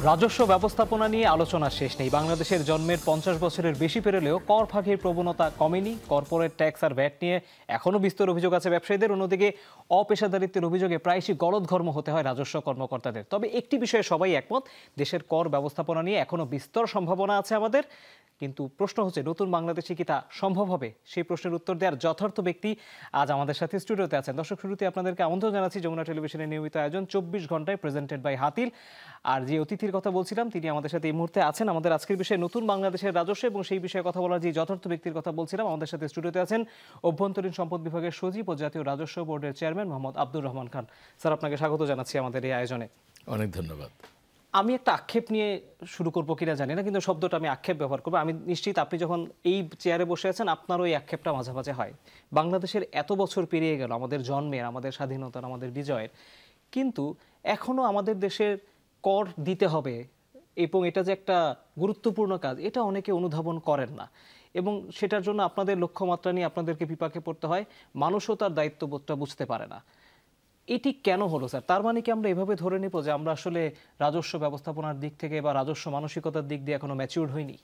রাজস্ব ব্যবস্থাপনা নিয়ে আলোচনা শেষ নেই। বাংলাদেশের জন্মের 50 বছরের বেশি পেরোলেও কর ফাঁকির প্রবণতা কমেনি। কর্পোরেট ট্যাক্স আর ভ্যাট নিয়ে এখনও বিস্তর অভিযোগ আছে ব্যবসায়ীদের। অন্যদিকে অপেশাদারিত্বের অভিযোগে প্রায়শই গলদঘর্ম হতে হয় রাজস্ব কর্মকর্তাদের। তবে একটি বিষয়ে সবাই একমত, দেশের কর ব্যবস্থাপনা নিয়ে এখনও বিস্তর সম্ভাবনা আছে আমাদের। কিন্তু প্রশ্ন হচ্ছে, নতুন বাংলাদেশে কি তা সম্ভব হবে? সেই প্রশ্নের উত্তর দেওয়ার যথার্থ ব্যক্তি আজ আমাদের সাথে স্টুডিওতে আছেন। দর্শক, শুরুতে আপনাদেরকে আমন্ত্রণ জানাচ্ছি যমুনা টেলিভিশনের নিয়মিত আয়োজন 24 ঘন্টায়, প্রেজেন্টেড বাই হাতিল। আর যে অতিথির কথা বলছিলাম তিনি আমাদের সাথে এই মুহূর্তে আছেন। আমাদের আজকের বিষয় নতুন বাংলাদেশের রাজস্ব, এবং সেই বিষয়ে কথা বলার যে যথার্থ ব্যক্তির কথা বলছিলাম, আমাদের সাথে স্টুডিওতে আছেন অভ্যন্তরীণ সম্পদ বিভাগের সচিব ও জাতীয় রাজস্ব বোর্ডের চেয়ারম্যান মোহাম্মদ আব্দুর রহমান খান। স্যার, আপনাকে স্বাগত জানাচ্ছি আমাদের এই আয়োজনে। অনেক ধন্যবাদ। আমি একটা আক্ষেপ নিয়ে শুরু করবো কিনা জানি না, কিন্তু শব্দটা আমি আক্ষেপ ব্যবহার করবো। আমি নিশ্চিত আপনি যখন এই চেয়ারে বসে আছেন আপনারও এই আক্ষেপটা মাঝে মাঝে হয়। বাংলাদেশের এত বছর পেরিয়ে গেল, আমাদের জন্মের, আমাদের স্বাধীনতার, আমাদের বিজয়ের, কিন্তু এখনো আমাদের দেশের কর দিতে হবে এবং এটা যে একটা গুরুত্বপূর্ণ কাজ, এটা অনেকে অনুধাবন করেন না। এবং সেটার জন্য আপনাদের লক্ষ্যমাত্রা নিয়ে আপনাদেরকে বিপাকে পড়তে হয়। মানুষও তার দায়িত্ববোধটা বুঝতে পারে না। এটি কেন হলো স্যার? তার মানে কি আমরা এভাবে ধরে নিব যে আমরা আসলে রাজস্ব ব্যবস্থাপনার দিক থেকে বা রাজস্ব মানসিকতার দিক দিয়ে এখনো ম্যাচিউরড হইনি?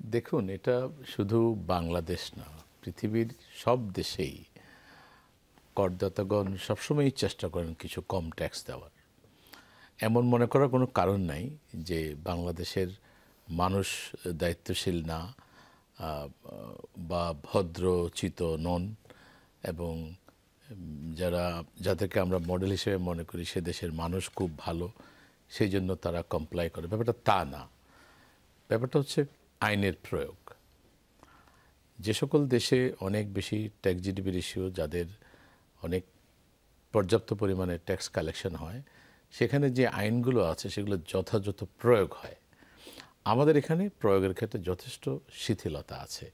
দেখুন, এটা শুধু বাংলাদেশ না, পৃথিবীর সব দেশেই করদাতাগণ সবসময়ই চেষ্টা করেন কিছু কম ট্যাক্স দেওয়ার। এমন মনে করার কোনো কারণ নাই যে বাংলাদেশের মানুষ দায়িত্বশীল না বা ভদ্রচিত নন, এবং যাদেরকে আমরা মডেল হিসেবে মনে করি সে দেশের মানুষ খুব ভালো, সেই জন্য তারা কমপ্লাই করে। ব্যাপারটা তা না। ব্যাপারটা হচ্ছে আইনের প্রয়োগ। যে সকল দেশে অনেক বেশি ট্যাক্স জিডিপি রেশিও, যাদের অনেক পর্যাপ্ত পরিমাণে ট্যাক্স কালেকশন হয়, সেখানে যে আইনগুলো আছে সেগুলো যথাযথ প্রয়োগ হয়। আমাদের এখানে প্রয়োগের ক্ষেত্রে যথেষ্ট শিথিলতা আছে।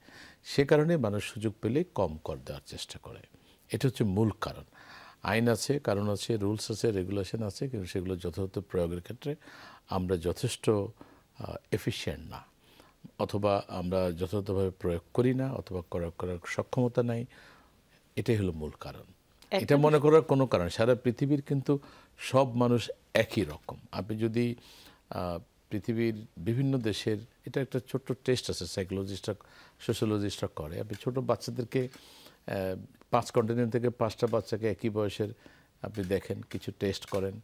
সে কারণে মানুষ সুযোগ পেলে কম কর দেওয়ার চেষ্টা করে। এটা হচ্ছে মূল কারণ। আইন আছে, কারণ আছে, রুলস আছে, রেগুলেশন আছে, কিন্তু সেগুলো যথাযথ প্রয়োগের ক্ষেত্রে আমরা যথেষ্ট এফিশিয়েন্ট না, অথবা আমরা যথাযথভাবে প্রয়োগ করি না, অথবা করার সক্ষমতা নাই। এটাই হলো মূল কারণ। এটা মনে করার কোনো কারণ, সারা পৃথিবীর কিন্তু সব মানুষ একই রকম। আপনি যদি পৃথিবীর বিভিন্ন দেশের, এটা একটা ছোট্ট টেস্ট আছে, সাইকোলজিস্টরা, সোশ্যোলজিস্টরা করে। আপনি ছোট বাচ্চাদেরকে 5 কন্টিনেন্ট থেকে 5টা বাচ্চাকে একই বয়সের আপনি দেখেন, কিছু টেস্ট করেন।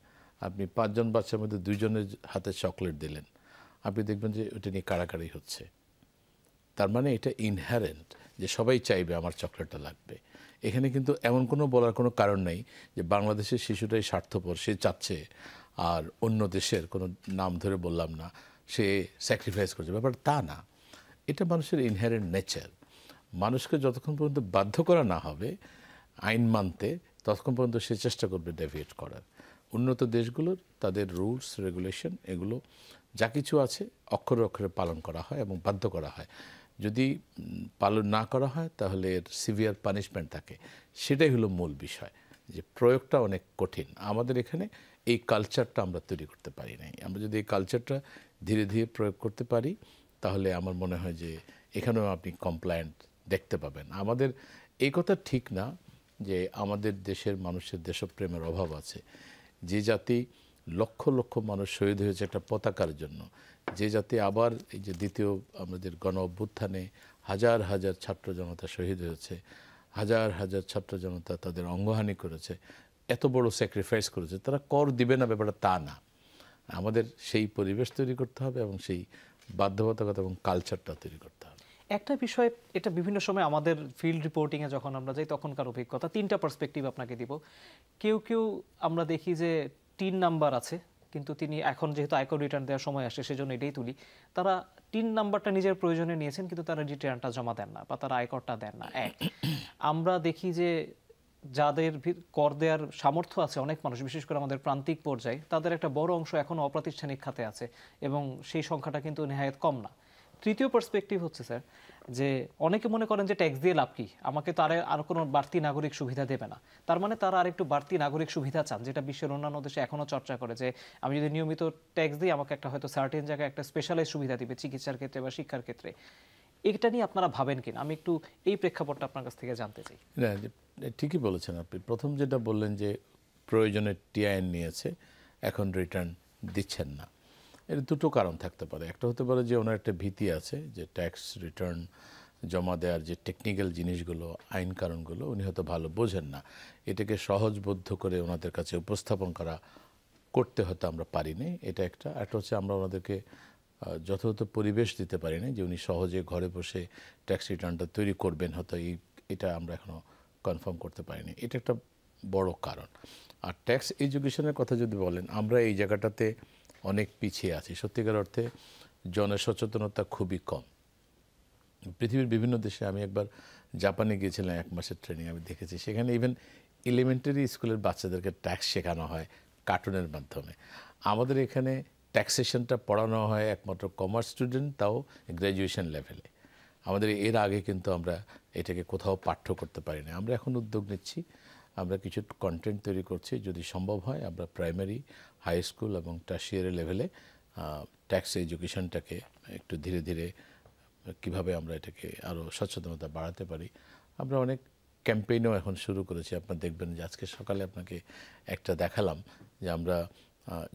আপনি 5 জন বাচ্চার মধ্যে 2 জনের হাতে চকলেট দিলেন, আপনি দেখবেন যে ওটা নিয়ে কাড়াকাড়ি হচ্ছে। তার মানে এটা ইনহারেন্ট যে সবাই চাইবে আমার চকলেটটা লাগবে। এখানে কিন্তু এমন কোনো বলার কোনো কারণ নেই যে বাংলাদেশের শিশুটাই স্বার্থপর, সে চাচ্ছে, আর অন্য দেশের কোনো নাম ধরে বললাম না, সে স্যাক্রিফাইস করছে। ব্যাপার তা না। এটা মানুষের ইনহারেন্ট নেচার। মানুষকে যতক্ষণ পর্যন্ত বাধ্য করা না হবে আইন মানতে, ততক্ষণ পর্যন্ত সে চেষ্টা করবে ডেভিয়েট করার। উন্নত দেশগুলোর তাদের রুলস রেগুলেশন এগুলো যা কিছু আছে অক্ষরে অক্ষরে পালন করা হয় এবং বাধ্য করা হয়। যদি পালন না করা হয় তাহলে এর সিভিয়ার পানিশমেন্ট থাকে। সেটাই হলো মূল বিষয়, যে প্রয়োগটা অনেক কঠিন। আমাদের এখানে এই কালচারটা আমরা তৈরি করতে পারি নাই। আমরা যদি এই কালচারটা ধীরে ধীরে প্রয়োগ করতে পারি, তাহলে আমার মনে হয় যে এখানেও আপনি কমপ্লায়েন্ট দেখতে পাবেন। আমাদের এই কথা ঠিক না যে আমাদের দেশের মানুষের দেশপ্রেমের অভাব আছে। যে জাতি লক্ষ লক্ষ মানুষ শহীদ হয়েছে একটা পতাকার জন্য, যে জাতি আবার এই যে দ্বিতীয় আমাদের গণ অভ্যুত্থানে হাজার হাজার ছাত্র জনতা শহীদ হয়েছে, হাজার হাজার ছাত্র জনতা তাদের অঙ্গহানি করেছে, এত বড় স্যাক্রিফাইস করেছে, তারা কর দিবে না, ব্যাপারটা তা না। আমাদের সেই পরিবেশ তৈরি করতে হবে এবং সেই বাধ্যবাধকতা এবং কালচারটা তৈরি করতে হবে। একটা বিষয়, এটা বিভিন্ন সময় আমাদের ফিল্ড রিপোর্টিংয়ে যখন আমরা যাই তখনকার অভিজ্ঞতা, 3টা পার্সপেক্টিভ আপনাকে দিব। কেউ কেউ আমরা দেখি যে 3 নাম্বার আছে, কিন্তু তিনি এখন যেহেতু আয়কর রিটার্ন দেওয়ার সময় আসে সেজন্য এটাই তুলি, তারা 3 নাম্বারটা নিজের প্রয়োজনে নিয়েছেন কিন্তু তারা রিটার্নটা জমা দেন না বা তারা আয়করটা দেন না। আমরা দেখি যে যাদের কর দেওয়ার সামর্থ্য আছে, অনেক মানুষ, বিশেষ করে আমাদের প্রান্তিক পর্যায়ে, তাদের একটা বড় অংশ এখনও অপ্রাতিষ্ঠানিক খাতে আছে এবং সেই সংখ্যাটা কিন্তু নেহায়েত কম না। তৃতীয় পার্সপেক্টিভ হচ্ছে স্যার, যে অনেকে মনে করেন যে ট্যাক্স দিয়ে লাভ কি, আমাকে তো আর কোনো বাড়তি নাগরিক সুবিধা দেবে না। তার মানে তারা আরেকটু বাড়তি নাগরিক সুবিধা চান, যেটা বিশ্বের অন্যান্য দেশে এখনও চর্চা করে, যে আমি যদি নিয়মিত ট্যাক্স দিই আমাকে একটা হয়তো সার্টেন জায়গায় একটা স্পেশালাইজ সুবিধা দিবে, চিকিৎসার ক্ষেত্রে বা শিক্ষার ক্ষেত্রে। এটা নিয়ে আপনারা ভাবেন কিনা, আমি একটু এই প্রেক্ষাপটটা আপনার কাছ থেকে জানতে চাই। না, ঠিকই বলেছেন আপনি। প্রথম যেটা বললেন যে প্রয়োজনে টিআইএন নিয়েছে, এখন রিটার্ন দিচ্ছেন না। এর দুটো কারণ থাকতে পারে। একটা হতে পারে যে ওনার একটা ভীতি আছে যে ট্যাক্স রিটার্ন জমা দেওয়ার যে টেকনিক্যাল জিনিসগুলো, আইন কানুনগুলো উনি হয়তো ভালো বোঝেন না। এটাকে সহজবোধ্য করে ওনাদের কাছে উপস্থাপন করতে হয়তো আমরা পারিনি, এটা একটা। একটা হচ্ছে আমরা ওনাদেরকে যথাযথ পরিবেশ দিতে পারি না যে উনি সহজে ঘরে বসে ট্যাক্স রিটার্নটা তৈরি করবেন, হয়তো এটা আমরা এখনও কনফার্ম করতে পারিনি। এটা একটা বড় কারণ। আর ট্যাক্স এডুকেশনের কথা যদি বলেন, আমরা এই জায়গাটাতে অনেক পিছিয়ে আছি। সত্যিকার অর্থে জনসচেতনতা খুবই কম পৃথিবীর বিভিন্ন দেশে। আমি একবার জাপানে গিয়েছিলাম 1 মাসের ট্রেনিং, আমি দেখেছি সেখানে ইভেন এলিমেন্টারি স্কুলের বাচ্চাদেরকে ট্যাক্স শেখানো হয় কার্টুনের মাধ্যমে। আমাদের এখানে ট্যাক্সেশনটা পড়ানো হয় একমাত্র কমার্স স্টুডেন্ট, তাও গ্র্যাজুয়েশন লেভেলে। আমাদের এর আগে কিন্তু আমরা এটাকে কোথাও পাঠ্য করতে পারি না। আমরা এখন উদ্যোগ নিচ্ছি, আমরা কিছু কন্টেন্ট তৈরি করছি, যদি সম্ভব হয় আমরা প্রাইমারি, হাই স্কুল এবং টার্সিয়ারি লেভেলে ট্যাক্স এডুকেশনটাকে একটু ধীরে ধীরে কিভাবে আমরা এটাকে আরও সচেতনতা বাড়াতে পারি। আমরা অনেক ক্যাম্পেইনও এখন শুরু করেছি। আপনারা দেখবেন যে আজকে সকালে আপনাকে একটা দেখালাম যে আমরা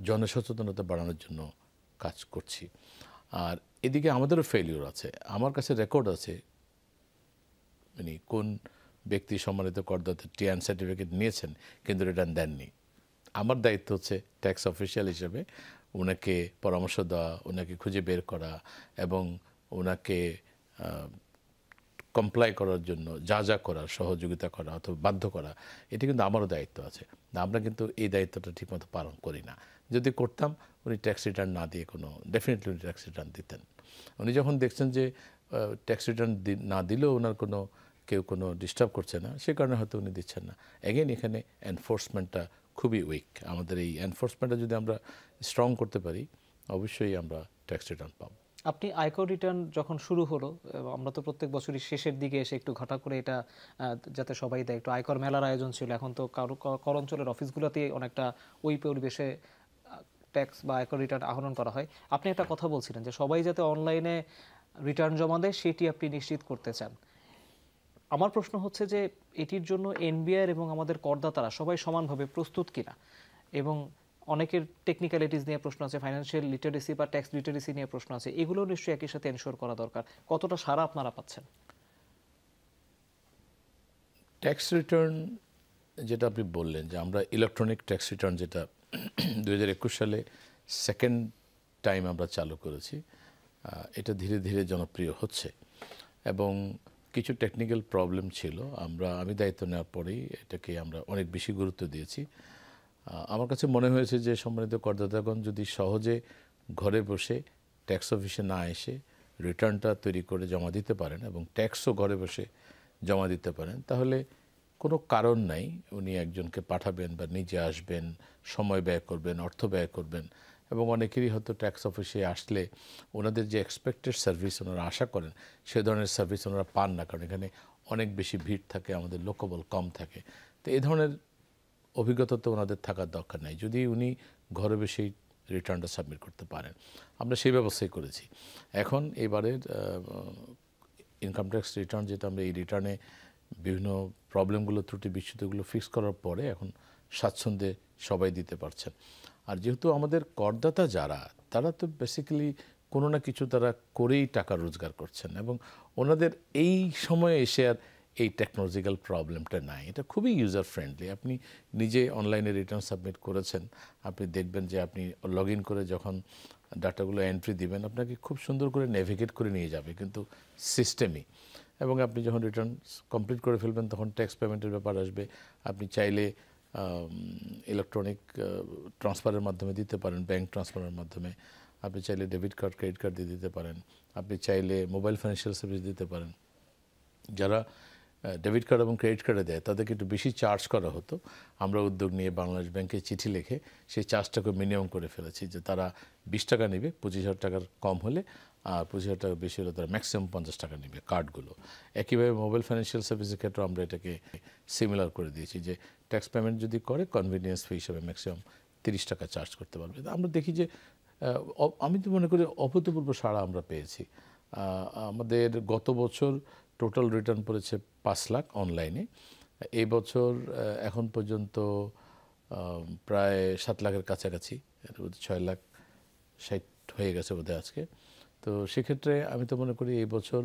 জনসচেতনতা বাড়ানোর জন্য কাজ করছি। আর এদিকে আমাদেরও ফেলিওর আছে। আমার কাছে রেকর্ড আছে মানে কোন ব্যক্তি সম্মানিত করদাতা টিআন সার্টিফিকেট নিয়েছেন কিন্তু রিটার্ন দেননি। আমার দায়িত্ব হচ্ছে ট্যাক্স অফিসিয়াল হিসেবে ওনাকে পরামর্শ দেওয়া, ওনাকে খুঁজে বের করা এবং ওনাকে কমপ্লাই করার জন্য যা যা করার সহযোগিতা করা অথবা বাধ্য করা, এটা কিন্তু আমারও দায়িত্ব আছে। আমরা কিন্তু এই দায়িত্বটা ঠিকমতো পালন করি না। যদি করতাম উনি ট্যাক্স রিটার্ন না দিয়ে ডেফিনেটলি উনি ট্যাক্স রিটার্ন দিতেন। উনি যখন দেখছেন যে ট্যাক্স রিটার্ন না দিলেও ওনার কেউ কোনো ডিস্টার্ব করছে না, সে কারণে হয়তো উনি দিচ্ছেন না। অ্যাগেন এখানে এনফোর্সমেন্টটা খুবই উইক। আমাদের এই এনফোর্সমেন্টটা যদি আমরা স্ট্রং করতে পারি, অবশ্যই আমরা ট্যাক্স রিটার্ন পাবো। আপনি আয়কর রিটার্ন যখন শুরু হলো, আমরা তো প্রত্যেক বছরই শেষের দিকে এসে একটু ঘটা করে এটা যাতে সবাই দেয়, একটু আয়কর মেলার আয়োজন ছিল। এখন তো কর অঞ্চলের অফিসগুলোতে অনেকটা ওই পরিবেশে ট্যাক্স বা আয়কর রিটার্ন আহরণ করা হয়। আপনি একটা কথা বলছিলেন যে সবাই যাতে অনলাইনে রিটার্ন জমা দেয় সেটি আপনি নিশ্চিত করতে চান। আমার প্রশ্ন হচ্ছে যে এটির জন্য এনবিআর এবং আমাদের করদাতারা সবাই সমানভাবে প্রস্তুত কিনা, এবং অনেকের টেকনিক্যালিটিস নিয়ে প্রশ্ন আছে, ফাইন্যান্সিয়াল লিটারেসি বা ট্যাক্স লিটারেসি নিয়ে প্রশ্ন আছে, এগুলো নিশ্চয়ই একই সাথে এনশোর করা দরকার। কতটা সারা আপনারা পাচ্ছেন? ট্যাক্স রিটার্ন যেটা আপনি বললেন যে আমরা ইলেকট্রনিক ট্যাক্স রিটার্ন যেটা 2021 সালে সেকেন্ড টাইম আমরা চালু করেছি, এটা ধীরে ধীরে জনপ্রিয় হচ্ছে এবং কিছু টেকনিক্যাল প্রবলেম ছিল। আমি দায়িত্ব নেওয়ার পরেই এটাকে আমরা অনেক বেশি গুরুত্ব দিয়েছি। আমার কাছে মনে হয়েছে যে সম্মানিত করদাতাগণ যদি সহজে ঘরে বসে ট্যাক্স অফিসে না এসে রিটার্নটা তৈরি করে জমা দিতে পারেন এবং ট্যাক্সও ঘরে বসে জমা দিতে পারেন, তাহলে কোনো কারণ নাই উনি একজনকে পাঠাবেন বা নিজে আসবেন, সময় ব্যয় করবেন, অর্থ ব্যয় করবেন। এবং অনেকেরই হয়তো ট্যাক্স অফিসে আসলে ওনাদের যে এক্সপেক্টেড সার্ভিস ওনারা আশা করেন সে ধরনের সার্ভিস ওনারা পান না, কারণ এখানে অনেক বেশি ভিড় থাকে, আমাদের লোকবল কম থাকে। তো এই ধরনের অভিজ্ঞতা তো ওনাদের থাকার দরকার নাই, যদি উনি ঘরে বসেই রিটার্নটা সাবমিট করতে পারেন। আমরা সেই ব্যবস্থাই করেছি। এখন এবারের ইনকাম ট্যাক্স রিটার্ন যেটা আমরা এই রিটার্নে বিভিন্ন প্রবলেমগুলো, ত্রুটি বিচ্যুতিগুলো ফিক্স করার পরে এখন স্বাচ্ছন্দ্যে সবাই দিতে পারছেন। আর যেহেতু আমাদের করদাতা যারা, তারা তো বেসিক্যালি কোনো না কিছু তারা করেই টাকা রোজগার করছেন এবং ওনাদের এই সময়ে এসে আর এই টেকনোলজিক্যাল প্রবলেমটা নাই। এটা খুবই ইউজার ফ্রেন্ডলি। আপনি নিজে অনলাইনে রিটার্ন সাবমিট করেছেন, আপনি দেখবেন যে আপনি লগ ইন করে যখন ডাটাগুলো এন্ট্রি দিবেন আপনাকে খুব সুন্দর করে নেভিগেট করে নিয়ে যাবে কিন্তু সিস্টেমই। এবং আপনি যখন রিটার্ন কমপ্লিট করে ফেলবেন তখন ট্যাক্স পেমেন্টের ব্যাপার আসবে। আপনি চাইলে ইলেকট্রনিক ট্রান্সফারের মাধ্যমে দিতে পারেন, ব্যাংক ট্রান্সফারের মাধ্যমে। আপনি চাইলে ডেবিট কার্ড, ক্রেডিট কার্ড দিয়ে দিতে পারেন। আপনি চাইলে মোবাইল ফাইন্যান্সিয়াল সার্ভিস দিতে পারেন। যারা ডেবিট কার্ড এবং ক্রেডিট কার্ডে দেয় তাদেরকে একটু বেশি চার্জ করা হতো। আমরা উদ্যোগ নিয়ে বাংলাদেশ ব্যাংকে চিঠি লিখে সেই চার্জটাকে মিনিমাম করে ফেলেছি, যে তারা 20 টাকা নেবে 25,000 টাকার কম হলে, আর 25,000 টাকা বেশি হলে তারা ম্যাক্সিমাম 50 টাকা নেবে কার্ডগুলো। একইভাবে মোবাইল ফাইন্যান্সিয়াল সার্ভিসের ক্ষেত্রে আমরা এটাকে সিমিলার করে দিয়েছি, যে ট্যাক্স পেমেন্ট যদি করে কনভিনিয়েন্স ফি হিসাবে ম্যাক্সিমাম 30 টাকা চার্জ করতে পারবে। আমরা দেখি যে আমি তো মনে করি অভূতপূর্ব সাড়া আমরা পেয়েছি। আমাদের গত বছর টোটাল রিটার্ন পড়েছে 5 লাখ অনলাইনে। এই বছর এখন পর্যন্ত প্রায় 7 লাখের কাছাকাছি এর মধ্যে 6,60,000 হয়ে গেছে বোধহয় আজকে। তো সেক্ষেত্রে আমি তো মনে করি এই বছর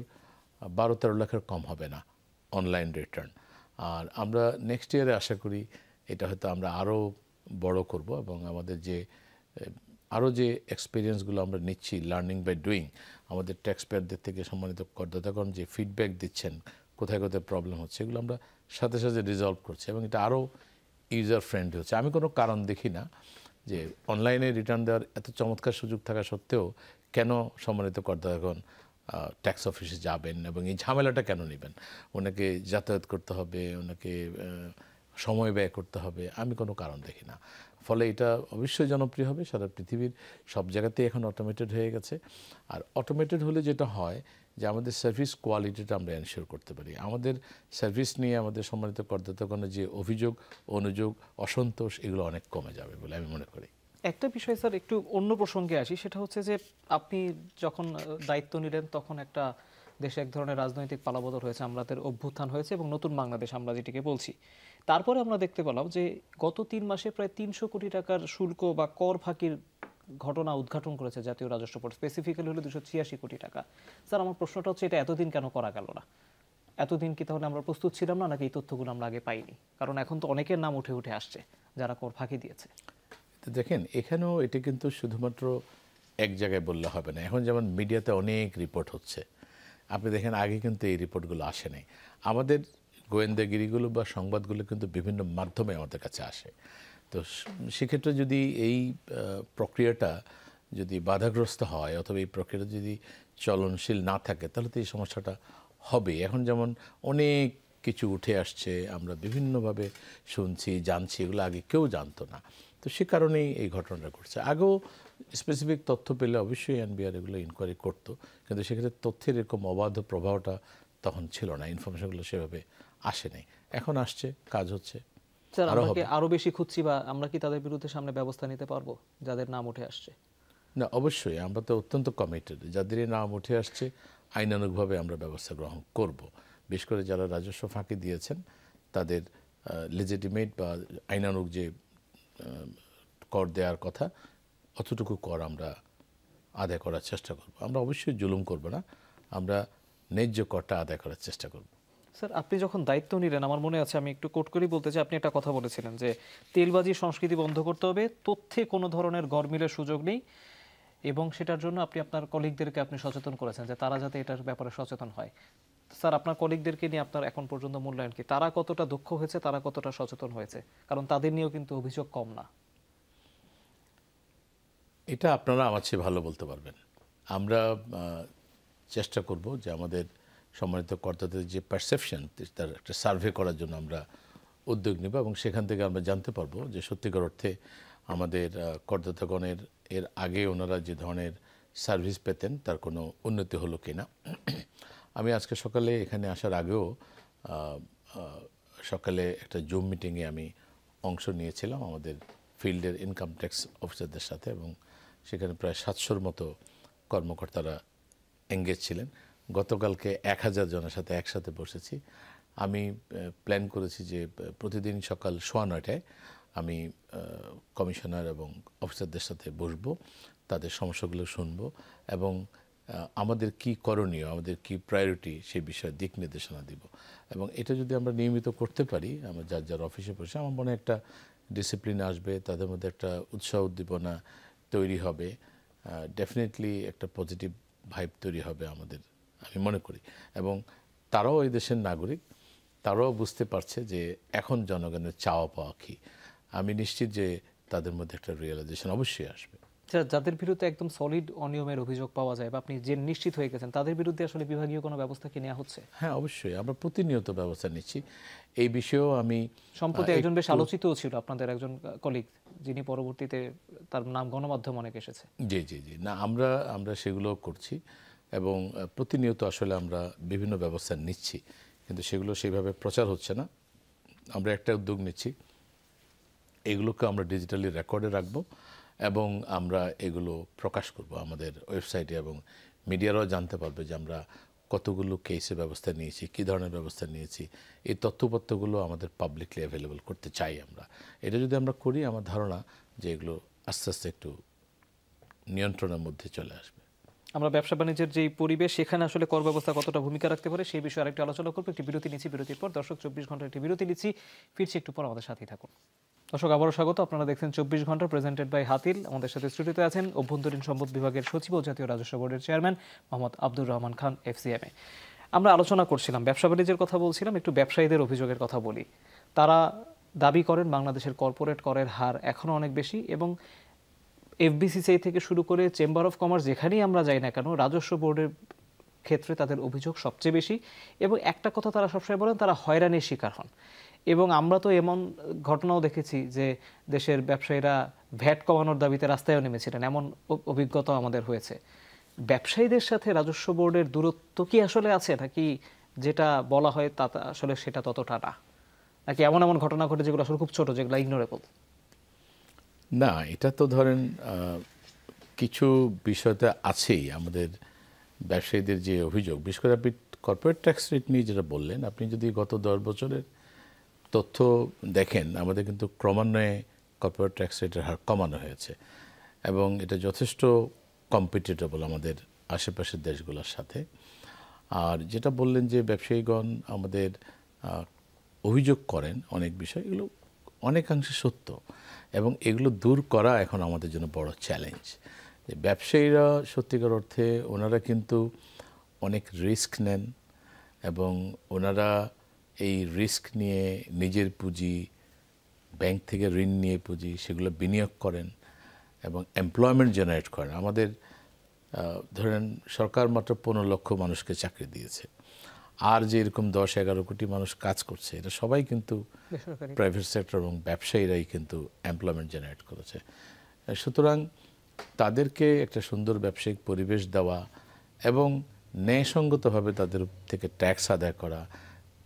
12-13 লাখের কম হবে না অনলাইন রিটার্ন। আর আমরা নেক্সট ইয়ারে আশা করি এটা হয়তো আমরা আরও বড় করব, এবং আমাদের যে আরও যে এক্সপিরিয়েন্সগুলো আমরা নিচ্ছি লার্নিং বাই ডুইং, আমাদের ট্যাক্স পেয়ারদের থেকে সম্মানিত করদাতাগণ যে ফিডব্যাক দিচ্ছেন কোথায় কোথায় প্রবলেম হচ্ছে, এগুলো আমরা সাথে সাথে রিজলভ করছি, এবং এটা আরও ইউজার ফ্রেন্ডলি হচ্ছে। আমি কোনো কারণ দেখি না যে অনলাইনে রিটার্ন দেওয়ার এত চমৎকার সুযোগ থাকা সত্ত্বেও কেন সম্মানিত করদাতাগণ ট্যাক্স অফিসে যাবেন এবং এই ঝামেলাটা কেন নেবেন। ওনাকে যাতায়াত করতে হবে, ওনাকে সময় ব্যয় করতে হবে, আমি কোনো কারণ দেখি না। ফলে এটা অবশ্যই জনপ্রিয় হবে, সারা পৃথিবীর সব জায়গাতেই এখন অটোমেটেড হয়ে গেছে। আর অটোমেটেড হলে যেটা হয় যে আমাদের সার্ভিস কোয়ালিটিটা আমরা এনশিওর করতে পারি। আমাদের সার্ভিস নিয়ে আমাদের সম্মানিত করদাতাগণের যে অভিযোগ, অনুযোগ, অসন্তোষ, এগুলো অনেক কমে যাবে বলে আমি মনে করি। একটা বিষয় স্যার একটু অন্য প্রসঙ্গে আসি, সেটা হচ্ছে যে আপনি যখন দায়িত্ব নিলেন তখন একটা দেশে এক ধরনের রাজনৈতিক পালাবদল হয়েছে, আমাদের অভ্যুত্থান হয়েছে এবং নতুন বাংলাদেশ আমরা যেটিকে বলছি। তারপরে আমরা দেখতে পেলাম যে গত 3 মাসে প্রায় 300 কোটি টাকার শুল্ক বা কর ফাঁকির ঘটনা উদ্ঘাটন করেছে জাতীয় রাজস্ব বোর্ড, স্পেসিফিক্যালি হলো 286 কোটি টাকা। স্যার আমার প্রশ্নটা হচ্ছে, এটা এতদিন কেন করা গেল না? এতদিন কি তাহলে আমরা প্রস্তুত ছিলাম না, নাকি এই তথ্যগুলো আমরা আগে পাইনি? কারণ এখন তো অনেকের নাম উঠে উঠে আসছে যারা কর ফাঁকি দিয়েছে। তো দেখেন, এখানেও এটা কিন্তু শুধুমাত্র এক জায়গায় বললে হবে না। এখন যেমন মিডিয়াতে অনেক রিপোর্ট হচ্ছে, আপনি দেখেন আগে কিন্তু এই রিপোর্টগুলো আসে নাই। আমাদের গোয়েন্দাগিরিগুলো বা সংবাদগুলো কিন্তু বিভিন্ন মাধ্যমে আমাদের কাছে আসে। তো সেক্ষেত্রে যদি এই প্রক্রিয়াটা যদি বাধাগ্রস্ত হয় অথবা এই প্রক্রিয়াটা যদি চলনশীল না থাকে, তাহলে তো এই সমস্যাটা হবে। এখন যেমন অনেক কিছু উঠে আসছে, আমরা বিভিন্নভাবে শুনছি, জানছি, এগুলো আগে কেউ জানতো না। তো সে কারণেই এই ঘটনাটা ঘটছে। আগেও স্পেসিফিক তথ্য পেলে অবশ্যই এনবিআর এগুলো ইনকোয়ারি করতো, কিন্তু সেক্ষেত্রে তথ্যের এরকম অবাধ প্রবাহটা তখন ছিল না, ইনফরমেশনগুলো সেভাবে আসে নাই। এখন আসছে, কাজ হচ্ছে। স্যার আমরা কি আরো বেশি খুঁজছি, বা আমরা কি তাদের বিরুদ্ধে সামনে ব্যবস্থা নিতে পারবো যাদের নাম উঠে আসছে? না, অবশ্যই আমরা তো অত্যন্ত কমিটেড। যাদের নাম উঠে আসছে আইনানুগভাবে আমরা ব্যবস্থা গ্রহণ করব। বিশেষ করে যারা রাজস্ব ফাঁকি দিয়েছেন তাদের লেজিটিমেট বা আইনানুগ যে কর দেওয়ার কথা, অতটুকু কর আমরা আদায় করার চেষ্টা করব। আমরা অবশ্যই জুলুম করব না, আমরা ন্যায্য করটা আদায় করার চেষ্টা করব। স্যার আপনি যখন দায়িত্ব নিলেন, আমার মনে আছে, আমি একটু কোট করেই বলতে চাই, আপনি একটা কথা বলেছিলেন যে তেলবাজি সংস্কৃতি বন্ধ করতে হবে, তথ্যে কোনো ধরনের গরমিলের সুযোগ নেই, এবং সেটার জন্য আপনি আপনার কলিগদেরকে আপনি সচেতন করেছেন যে তারা যাতে এটার ব্যাপারে সচেতন হয়। স্যার আপনার কলিগদেরকে নিয়ে আপনার এখন পর্যন্ত মূল্যায়ন কি? তারা কতটা দক্ষ হয়েছে, তারা কতটা সচেতন হয়েছে? কারণ তাদের নিয়েও কিন্তু অভিযোগ কম না। এটা আপনারা আমার চেয়ে ভালো বলতে পারবেন। আমরা চেষ্টা করব যে আমাদের সম্মানিত কর্তাদের যে পারসেপশন, তার একটা সার্ভে করার জন্য আমরা উদ্যোগ নেব, এবং সেখান থেকে আমরা জানতে পারবো যে সত্যিকার অর্থে আমাদের করদাতাগণের এর আগে ওনারা যে ধরনের সার্ভিস পেতেন তার কোনো উন্নতি হলো কিনা। আমি আজকে সকালে এখানে আসার আগেও সকালে একটা জুম মিটিংয়ে আমি অংশ নিয়েছিলাম আমাদের ফিল্ডের ইনকাম ট্যাক্স অফিসারদের সাথে, এবং সেখানে প্রায় 700-র মতো কর্মকর্তারা এঙ্গেজ ছিলেন। গতকালকে 1000 জনের সাথে একসাথে বসেছি। আমি প্ল্যান করেছি যে প্রতিদিন সকাল 9:15টায় আমি কমিশনার এবং অফিসারদের সাথে বসবো, তাদের সমস্যাগুলো শুনবো, এবং আমাদের কি করণীয়, আমাদের কি প্রায়োরিটি, সে বিষয়ে দিক নির্দেশনা দিব। এবং এটা যদি আমরা নিয়মিত করতে পারি, আমরা যার যার অফিসে বসে, আমার মনে একটা ডিসিপ্লিন আসবে, তাদের মধ্যে একটা উৎসাহ উদ্দীপনা তৈরি হবে, ডেফিনেটলি একটা পজিটিভ ভাইব তৈরি হবে আমাদের, আমি মনে করি। এবং তারাও এই দেশের নাগরিক, তারাও বুঝতে পারছে যে এখন জনগণের চাওয়া পাওয়া কী। আমি নিশ্চিত যে তাদের মধ্যে একটা রিয়েলাইজেশন অবশ্যই আসবে। যাদের বিরুদ্ধে একদম সলিড অনিয়মের অভিযোগ পাওয়া যায় বা আপনি যে নিশ্চিত হয়ে গেছেন, তাদের বিরুদ্ধে আসলে বিভাগীয় কোনো ব্যবস্থা কি নেওয়া হচ্ছে? হ্যাঁ, অবশ্যই আমরা প্রতিনিয়ত ব্যবস্থা নিচ্ছি। এই বিষয়েও আমি সম্প্রতি একজন বেশ আলোচিতও ছিল, আপনাদের একজন কলিগ, যিনি পরবর্তীতে তার নাম গণমাধ্যম অনেক এসেছে। জি জি জি, না আমরা সেগুলো করছি, এবং প্রতিনিয়ত আসলে আমরা বিভিন্ন ব্যবস্থা নিচ্ছি, কিন্তু সেগুলো সেইভাবে প্রচার হচ্ছে না। আমরা একটা উদ্যোগ নিচ্ছি, এগুলোকে আমরা ডিজিটালি রেকর্ডে রাখবো এবং আমরা এগুলো প্রকাশ করব আমাদের ওয়েবসাইটে, এবং মিডিয়ারাও জানতে পারবে যে আমরা কতগুলো কেসে ব্যবস্থা নিয়েছি, কী ধরনের ব্যবস্থা নিয়েছি। এই তথ্যপত্রগুলো আমাদের পাবলিকলি অ্যাভেলেবল করতে চাই আমরা। এটা যদি আমরা করি, আমার ধারণা যে এগুলো আস্তে আস্তে একটু নিয়ন্ত্রণের মধ্যে চলে আসবে। আমরা ব্যবসা বাণিজ্যের যে পরিবেশ সেখানে আসলে কর ব্যবস্থা কতটা ভূমিকা রাখতে পারে সেই বিষয়ে আরেকটু আলোচনা করবো। একটি বিরতি নিচ্ছি, বিরতির পর দর্শক 24 ঘন্টার একটি বিরতি নিচ্ছি, ফিরছি একটু পর, আমাদের সাথেই থাকুন। দর্শক আবারও স্বাগত, আপনারা দেখছেন 24 ঘন্টা প্রেজেন্টেড বাই হাতিল। আমাদের সাথে স্টুডিওতে আছেন অভ্যন্তরীণ সম্পদ বিভাগের সচিব ও জাতীয় রাজস্ব বোর্ডের চেয়ারম্যান মোহাম্মদ আব্দুর রহমান খান FCMA। আমরা আলোচনা করছিলাম ব্যবসা বাণিজ্যের কথা বলছিলাম, একটু ব্যবসায়ীদের অভিযোগের কথা বলি। তারা দাবি করেন বাংলাদেশের কর্পোরেট করের হার এখনো অনেক বেশি এবং FBCCI থেকে শুরু করে চেম্বার অফ কমার্স যেখানেই আমরা যাই না কেন রাজস্ব বোর্ডের ক্ষেত্রে তাদের অভিযোগ সবচেয়ে বেশি। এবং একটা কথা তারা সবসময় বলেন, তারা হয়রানির শিকার হন। এবং আমরা তো এমন ঘটনাও দেখেছি যে দেশের ব্যবসায়ীরা ভ্যাট কমানোর দাবিতে রাস্তায়ও নেমেছিলেন, এমন অভিজ্ঞতা আমাদের হয়েছে। ব্যবসায়ীদের সাথে রাজস্ব বোর্ডের দূরত্ব কি আসলে আছে, নাকি যেটা বলা হয় তা আসলে সেটা ততটা না, নাকি এমন এমন ঘটনা ঘটে যেগুলো আসলে খুব ছোট, যেগুলো ইগনোরেবল? না, এটা তো ধরেন কিছু বিষয়তে আছেই আমাদের ব্যবসায়ীদের যে অভিযোগ, বিশেষ করে আপনি কর্পোরেট ট্যাক্স রেট নিয়ে যেটা বললেন, আপনি যদি গত 10 বছরের তথ্য দেখেন, আমাদের কিন্তু ক্রমান্বয়ে কর্পোরেট ট্যাক্স রেটের হার কমানো হয়েছে এবং এটা যথেষ্ট কম্পিটিটেবল আমাদের আশেপাশের দেশগুলোর সাথে। আর যেটা বললেন যে ব্যবসায়ীগণ আমাদের অভিযোগ করেন অনেক বিষয়, এগুলো অনেকাংশে সত্য এবং এগুলো দূর করা এখন আমাদের জন্য বড় চ্যালেঞ্জ। ব্যবসায়ীরা সত্যিকার অর্থে ওনারা কিন্তু অনেক রিস্ক নেন এবং ওনারা এই রিস্ক নিয়ে নিজের পুঁজি, ব্যাংক থেকে ঋণ নিয়ে পুঁজি, সেগুলো বিনিয়োগ করেন এবং এমপ্লয়মেন্ট জেনারেট করেন। আমাদের ধরেন সরকার মাত্র 15 লক্ষ মানুষকে চাকরি দিয়েছে, আর যে এরকম 10-11 কোটি মানুষ কাজ করছে, এটা সবাই কিন্তু প্রাইভেট সেক্টর এবং ব্যবসায়ীরাই কিন্তু এমপ্লয়মেন্ট জেনারেট করেছে। সুতরাং তাদেরকে একটা সুন্দর ব্যবসায়িক পরিবেশ দেওয়া এবং ন্যায়সঙ্গতভাবে তাদের থেকে ট্যাক্স আদায় করা,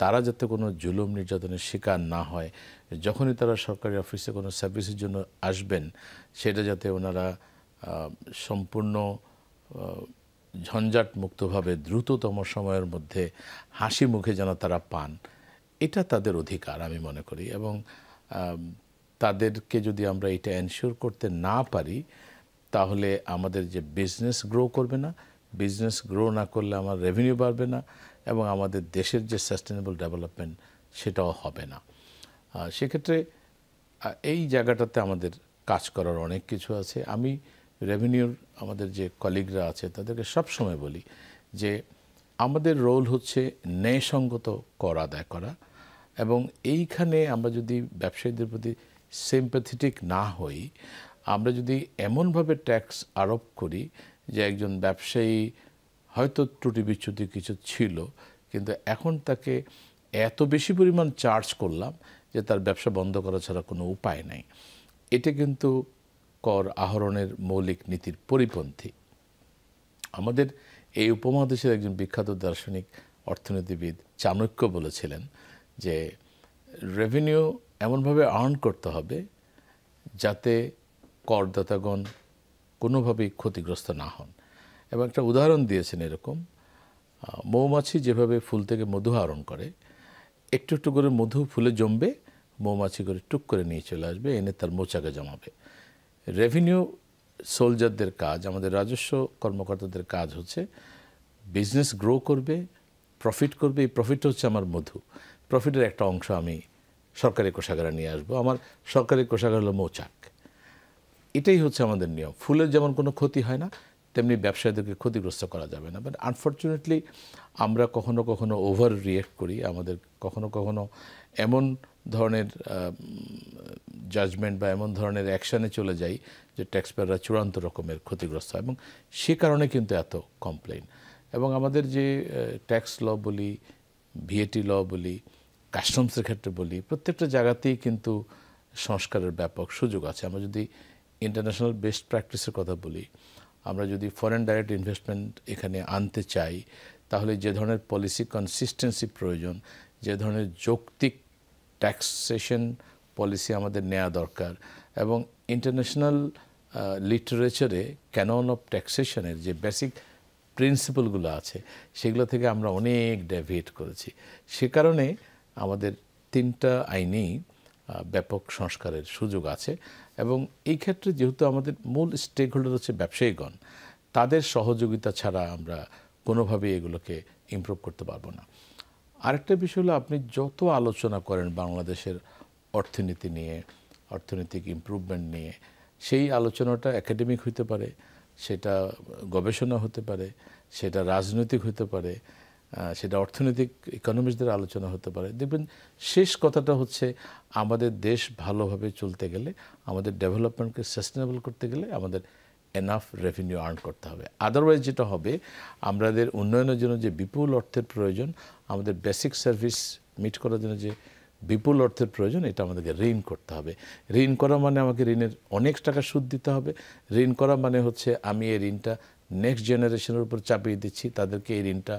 তারা যাতে কোনো জুলুম নির্যাতনের শিকার না হয়, যখনই তারা সরকারি অফিসে কোনো সার্ভিসের জন্য আসবেন সেটা যাতে ওনারা সম্পূর্ণ ঝঞ্ঝাট মুক্তভাবে দ্রুততম সময়ের মধ্যে হাসি মুখে যেন তারা পান, এটা তাদের অধিকার আমি মনে করি। এবং তাদেরকে যদি আমরা এটা এনশিওর করতে না পারি তাহলে আমাদের যে বিজনেস গ্রো করবে না, বিজনেস গ্রো না করলে আমার রেভিনিউ বাড়বে না এবং আমাদের দেশের যে সাস্টেনেবল ডেভেলপমেন্ট সেটাও হবে না। সেক্ষেত্রে এই জায়গাটাতে আমাদের কাজ করার অনেক কিছু আছে। আমি রেভিনিউর আমাদের যে কলিগরা আছে তাদেরকে সব সময় বলি যে আমাদের রোল হচ্ছে ন্যায়সঙ্গত কর আদায় করা এবং এইখানে আমরা যদি ব্যবসায়ীদের প্রতি সিম্প্যাথেটিক না হই, আমরা যদি এমনভাবে ট্যাক্স আরোপ করি যে একজন ব্যবসায়ী হয়তো ত্রুটি বিচ্যুতি কিছু ছিল কিন্তু এখন তাকে এত বেশি পরিমাণ চার্জ করলাম যে তার ব্যবসা বন্ধ করা ছাড়া কোনো উপায় নাই, এটা কিন্তু কর আহরণের মৌলিক নীতির পরিপন্থী। আমাদের এই উপমহাদেশের একজন বিখ্যাত দার্শনিক অর্থনীতিবিদ চাণক্য বলেছিলেন যে রেভিনিউ এমনভাবে আর্ন করতে হবে যাতে করদাতাগণ কোনোভাবেই ক্ষতিগ্রস্ত না হন। এবং একটা উদাহরণ দিয়েছেন এরকম, মৌমাছি যেভাবে ফুল থেকে মধু আহরণ করে, একটু একটু করে মধু ফুলে জমবে, মৌমাছি করে টুক করে নিয়ে চলে আসবে, এনে তার মোচাকে জমাবে। রেভিনিউ সোলজারদের কাজ, আমাদের রাজস্ব কর্মকর্তাদের কাজ হচ্ছে বিজনেস গ্রো করবে, প্রফিট করবে, এই প্রফিট হচ্ছে আমার মধু, প্রফিটের একটা অংশ আমি সরকারি কোষাগারে নিয়ে আসবো, আমার সরকারি কোষাগার হলো মৌচাক। এটাই হচ্ছে আমাদের নিয়ম। ফুলের যেমন কোনো ক্ষতি হয় না তেমনি ব্যবসায়ীদেরকে ক্ষতিগ্রস্ত করা যাবে না। বাট আনফর্চুনেটলি আমরা কখনো কখনো ওভার রিয়েক্ট করি, আমাদের কখনো কখনো এমন ধরনের জাজমেন্ট বা এমন ধরনের অ্যাকশানে চলে যাই যে ট্যাক্সপেয়াররা চূড়ান্ত রকমের ক্ষতিগ্রস্ত হয় এবং সে কারণে কিন্তু এত কমপ্লেইন। এবং আমাদের যে ট্যাক্স ল বলি, ভিএটি ল বলি, কাস্টমসের ক্ষেত্রে বলি, প্রত্যেকটা জায়গাতেই কিন্তু সংস্কারের ব্যাপক সুযোগ আছে। আমরা যদি ইন্টারন্যাশনাল বেস্ট প্র্যাকটিসের কথা বলি, আমরা যদি ফরেন ডাইরেক্ট ইনভেস্টমেন্ট এখানে আনতে চাই তাহলে যে ধরনের পলিসি কনসিস্টেন্সি প্রয়োজন, যে ধরনের যৌক্তিক ট্যাক্সেশন পলিসি আমাদের নেওয়া দরকার এবং ইন্টারন্যাশনাল লিটারেচারে ক্যানন অফ ট্যাক্সেশনের যে বেসিক প্রিন্সিপালগুলো আছে সেগুলো থেকে আমরা অনেক ডেভিয়েট করেছি। সে কারণে আমাদের 3টা আইনেই ব্যাপক সংস্কারের সুযোগ আছে। এবং এই ক্ষেত্রে যেহেতু আমাদের মূল স্টেক হোল্ডার হচ্ছে ব্যবসায়ীগণ, তাদের সহযোগিতা ছাড়া আমরা কোনোভাবেই এগুলোকে ইমপ্রুভ করতে পারবো না। আরেকটা বিষয় হলো, আপনি যত আলোচনা করেন বাংলাদেশের অর্থনীতি নিয়ে, অর্থনৈতিক ইমপ্রুভমেন্ট নিয়ে, সেই আলোচনাটা একাডেমিক হতে পারে, সেটা গবেষণা হতে পারে, সেটা রাজনৈতিক হতে পারে, সেটা অর্থনৈতিক ইকোনমিস্টদের আলোচনা হতে পারে। দেখবেন শেষ কথাটা হচ্ছে, আমাদের দেশ ভালোভাবে চলতে গেলে, আমাদের ডেভেলপমেন্টকে সাস্টেনেবল করতে গেলে আমাদের এনাফ রেভিনিউ আর্ন করতে হবে। আদারওয়াইজ যেটা হবে, আমাদের উন্নয়নের জন্য যে বিপুল অর্থের প্রয়োজন, আমাদের বেসিক সার্ভিস মিট করার জন্য যে বিপুল অর্থের প্রয়োজন, এটা আমাদেরকে ঋণ করতে হবে। ঋণ করা মানে আমাকে ঋণের অনেক টাকা সুদ দিতে হবে। ঋণ করা মানে হচ্ছে আমি এই ঋণটা নেক্সট জেনারেশনের উপর চাপিয়ে দিচ্ছি, তাদেরকে এই ঋণটা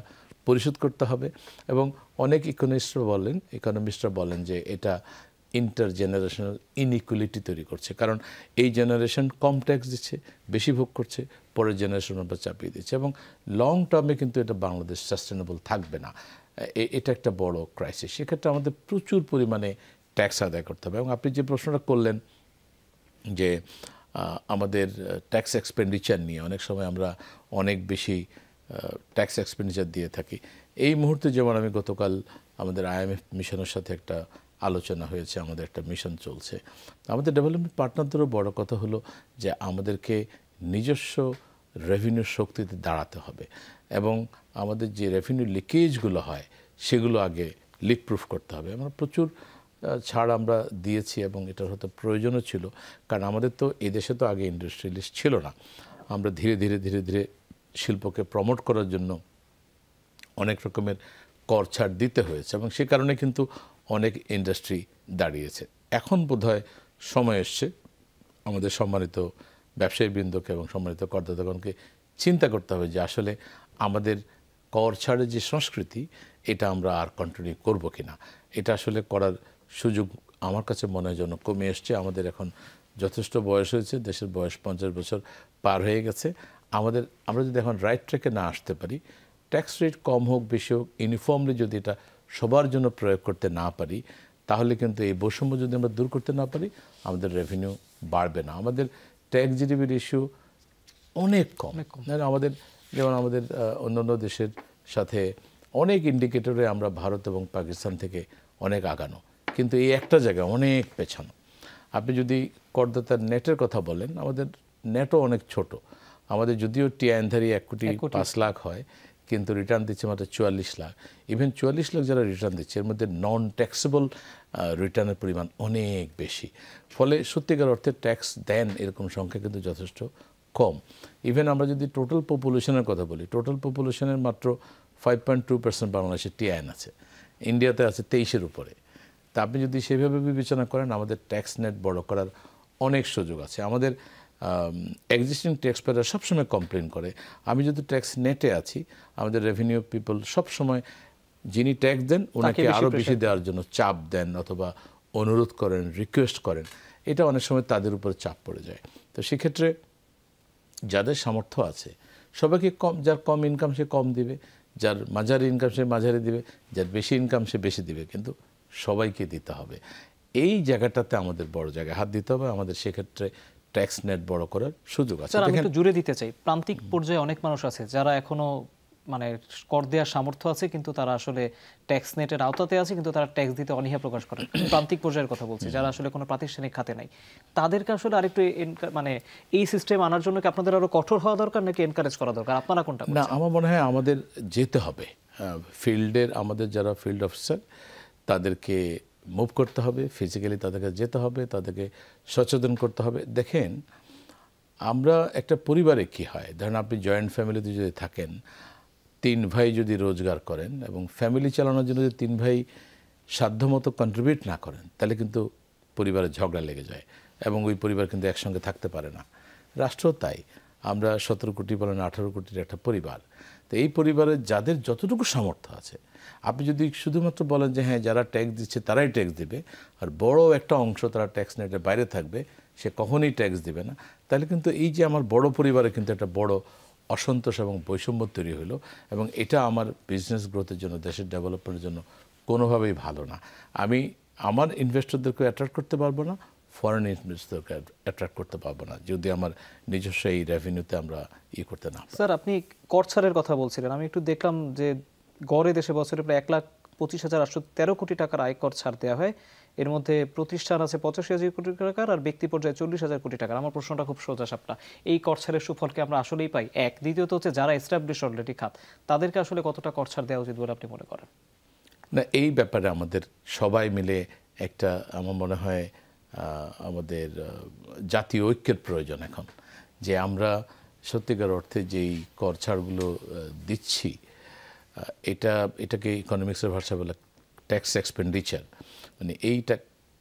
পরিশোধ করতে হবে। এবং অনেক ইকোনমিস্টরা বলেন যে এটা ইন্টার জেনারেশনাল ইনইকুয়ালিটি তৈরি করছে, কারণ এই জেনারেশন কম ট্যাক্স দিচ্ছে, বেশি ভোগ করছে, পরের জেনারেশনের উপর চাপিয়ে দিচ্ছে, এবং লং টার্মে কিন্তু এটা বাংলাদেশ সাস্টেনেবল থাকবে না। এটা একটা বড় ক্রাইসিস। সেক্ষেত্রে আমাদের প্রচুর পরিমাণে ট্যাক্স আদায় করতে হবে। এবং আপনি যে প্রশ্নটা করলেন যে আমাদের ট্যাক্স এক্সপেন্ডিচার নিয়ে, অনেক সময় আমরা অনেক বেশি ট্যাক্স এক্সপেন্ডিচার দিয়ে থাকি। এই মুহূর্তে যেমন আমি গতকাল আমাদের IMF মিশনের সাথে একটা আলোচনা হয়েছে, আমাদের একটা মিশন চলছে। আমাদের ডেভেলপমেন্ট পার্টনারদেরও বড় কথা হলো যে আমাদেরকে নিজস্ব রেভিনিউ শক্তিতে দাঁড়াতে হবে, এবং আমাদের যে রেভিনিউ লিকেজগুলো হয় সেগুলো আগে লিক প্রুফ করতে হবে। আমরা প্রচুর ছাড় আমরা দিয়েছি, এবং এটার হয়তো প্রয়োজনও ছিল, কারণ আমাদের তো এদেশে তো আগে ইন্ডাস্ট্রিয়ালিস্ট ছিল না। আমরা ধীরে ধীরে শিল্পকে প্রমোট করার জন্য অনেক রকমের কর ছাড় দিতে হয়েছে, এবং সে কারণে কিন্তু অনেক ইন্ডাস্ট্রি দাঁড়িয়েছে। এখন বোধহয় সময় এসছে আমাদের সম্মানিত ব্যবসায়ীবৃন্দকে এবং সম্মানিত করদাতাগণকে চিন্তা করতে হবে যে আসলে আমাদের কর ছাড়ের যে সংস্কৃতি, এটা আমরা আর কন্টিনিউ করব কিনা। এটা আসলে করার সুযোগ আমার কাছে মনে হয় যেন কমে এসছে। আমাদের এখন যথেষ্ট বয়স হয়েছে, দেশের বয়স 50 বছর পার হয়ে গেছে। আমরা যদি এখন রাইট ট্র্যাকে না আসতে পারি, ট্যাক্স রেট কম হোক বেশি হোক, ইউনিফর্মলি যদি এটা সবার জন্য প্রয়োগ করতে না পারি, তাহলে কিন্তু এই বৈষম্য যদি আমরা দূর করতে না পারি, আমাদের রেভিনিউ বাড়বে না। আমাদের ট্যাক্স জিডিপি রেশিও অনেক কম। যেমন আমাদের অন্যান্য দেশের সাথে অনেক ইন্ডিকেটরে আমরা ভারত এবং পাকিস্তান থেকে অনেক আগানো, কিন্তু এই একটা জায়গায় অনেক পেছানো। আপনি যদি করদাতার নেটের কথা বলেন, আমাদের নেটও অনেক ছোট। আমাদের যদিও টিআইএনধারী 1.5 কোটি হয়, কিন্তু রিটার্ন দিচ্ছে মাত্র 44 লাখ। ইভেন 44 লাখ যারা রিটার্ন দিচ্ছে, এর মধ্যে নন ট্যাক্সেবল রিটার্নের পরিমাণ অনেক বেশি। ফলে সত্যিকার অর্থে ট্যাক্স দেন এরকম সংখ্যা কিন্তু যথেষ্ট কম। ইভেন আমরা যদি টোটাল পপুলেশনের কথা বলি, টোটাল পপুলেশনের মাত্র 5.2% বাংলাদেশে টিআইএন আছে, ইন্ডিয়াতে আছে 23-এর উপরে। তা আপনি যদি সেভাবে বিবেচনা করেন, আমাদের ট্যাক্স নেট বড় করার অনেক সুযোগ আছে। আমাদের এক্সিস্টিং ট্যাক্স পেয়াররা সবসময় কমপ্লেন করে, আমি যদি ট্যাক্স নেটে আছি, আমাদের রেভিনিউ পিপল সবসময় যিনি ট্যাক্স দেন ওনাকে আরও বেশি দেওয়ার জন্য চাপ দেন, অথবা অনুরোধ করেন, রিকোয়েস্ট করেন। এটা অনেক সময় তাদের উপর চাপ পড়ে যায়। তো সেক্ষেত্রে যাদের সামর্থ্য আছে সবাইকে যার কম ইনকাম সে কম দিবে, যার মাঝারি ইনকাম সে মাঝারি দিবে, যার বেশি ইনকাম সে বেশি দিবে, কিন্তু সবাইকে দিতে হবে। এই জায়গাটাতে আমাদের বড় জায়গায় হাত দিতে হবে। আমাদের সেক্ষেত্রে ট্যাক্স নেট বড় করার সুযোগ আছে। আমি একটু জুড়ে দিতে চাই, প্রান্তিক পর্যায়ে অনেক মানুষ আছে যারা এখনো মানে কর দেওয়ার সামর্থ্য আছে, কিন্তু তারা আসলে ট্যাক্স নেটের আওতাতে আছে, কিন্তু তারা ট্যাক্স দিতে অনীহা প্রকাশ করে। প্রান্তিক পর্যায়ের কথা বলছি, যারা আসলে কোনো প্রাতিষ্ঠানিক খাতে নাই, তাদেরকে আসলে আরেকটু মানে এই সিস্টেম আনার জন্য কি আপনাদের আরো কঠোর হওয়া দরকার, নাকি এনকারেজ করা দরকার? আপনারা কোনটা? না, আমার মনে হয় আমাদের যেতে হবে ফিল্ডের, আমাদের যারা ফিল্ড অফিসার তাদেরকে মুভ করতে হবে, ফিজিক্যালি তাদেরকে যেতে হবে, তাদেরকে সচেতন করতে হবে। দেখেন, আমরা একটা পরিবারে কি হয়, ধরেন আপনি জয়েন্ট ফ্যামিলিতে যদি থাকেন, 3 ভাই যদি রোজগার করেন এবং ফ্যামিলি চালানোর জন্য যদি 3 ভাই সাধ্যমতো কন্ট্রিবিউট না করেন, তাহলে কিন্তু পরিবারে ঝগড়া লেগে যায় এবং ওই পরিবার কিন্তু একসঙ্গে থাকতে পারে না। রাষ্ট্র তাই, আমরা 17 কোটি বলেন 18 কোটির একটা পরিবার। তো এই পরিবারের যাদের যতটুকু সামর্থ্য আছে, আপনি যদি শুধুমাত্র বলেন যে হ্যাঁ যারা ট্যাক্স দিচ্ছে তারাই ট্যাক্স দিবে, আর বড় একটা অংশ তারা ট্যাক্স নেটের বাইরে থাকবে, সে কখনোই ট্যাক্স দিবে না, তাহলে কিন্তু এই যে আমার বড় পরিবারে কিন্তু একটা বড় অসন্তোষ এবং বৈষম্য তৈরি হলো, এবং এটা আমার বিজনেস গ্রোথের জন্য, দেশের ডেভেলপমেন্টের জন্য কোনোভাবেই ভালো না। আমি আমার ইনভেস্টরদেরকে অ্যাট্রাক্ট করতে পারবো না, ফরেন ইনভেস্টরকে অ্যাট্রাক্ট করতে পারবো না যদি আমার নিজস্ব এই রেভিনিউতে আমরা করতে না পারি। স্যার আপনি কর ছাড়ের কথা বলছিলেন, আমি একটু দেখলাম যে গড়ে দেশে বছরে প্রায় 1,25,813 কোটি টাকার আয়কর ছাড় দেওয়া হয়। এর মধ্যে প্রতিষ্ঠান আছে 85,000 কোটি টাকার আর ব্যক্তি পর্যায়ে 40,000 কোটি টাকার। আমার প্রশ্নটা খুব সোজা সাপটা, এই কর ছাড়ের সুফলকে আমরা আসলেই পাই? এক, দ্বিতীয়ত হচ্ছে যারা এস্টাবলিশ অলরেডি খাত তাদেরকে আসলে কতটা কর ছাড় দেওয়া উচিত বলে আপনি মনে করেন? না, এই ব্যাপারে আমাদের সবাই মিলে একটা, আমার মনে হয় আমাদের জাতীয় ঐক্যের প্রয়োজন এখন, যে আমরা সত্যিকার অর্থে যেই কর ছাড়গুলো দিচ্ছি এটাকে ইকোনমিক্সের ভাষা বলে ট্যাক্স এক্সপেন্ডিচার, মানে এই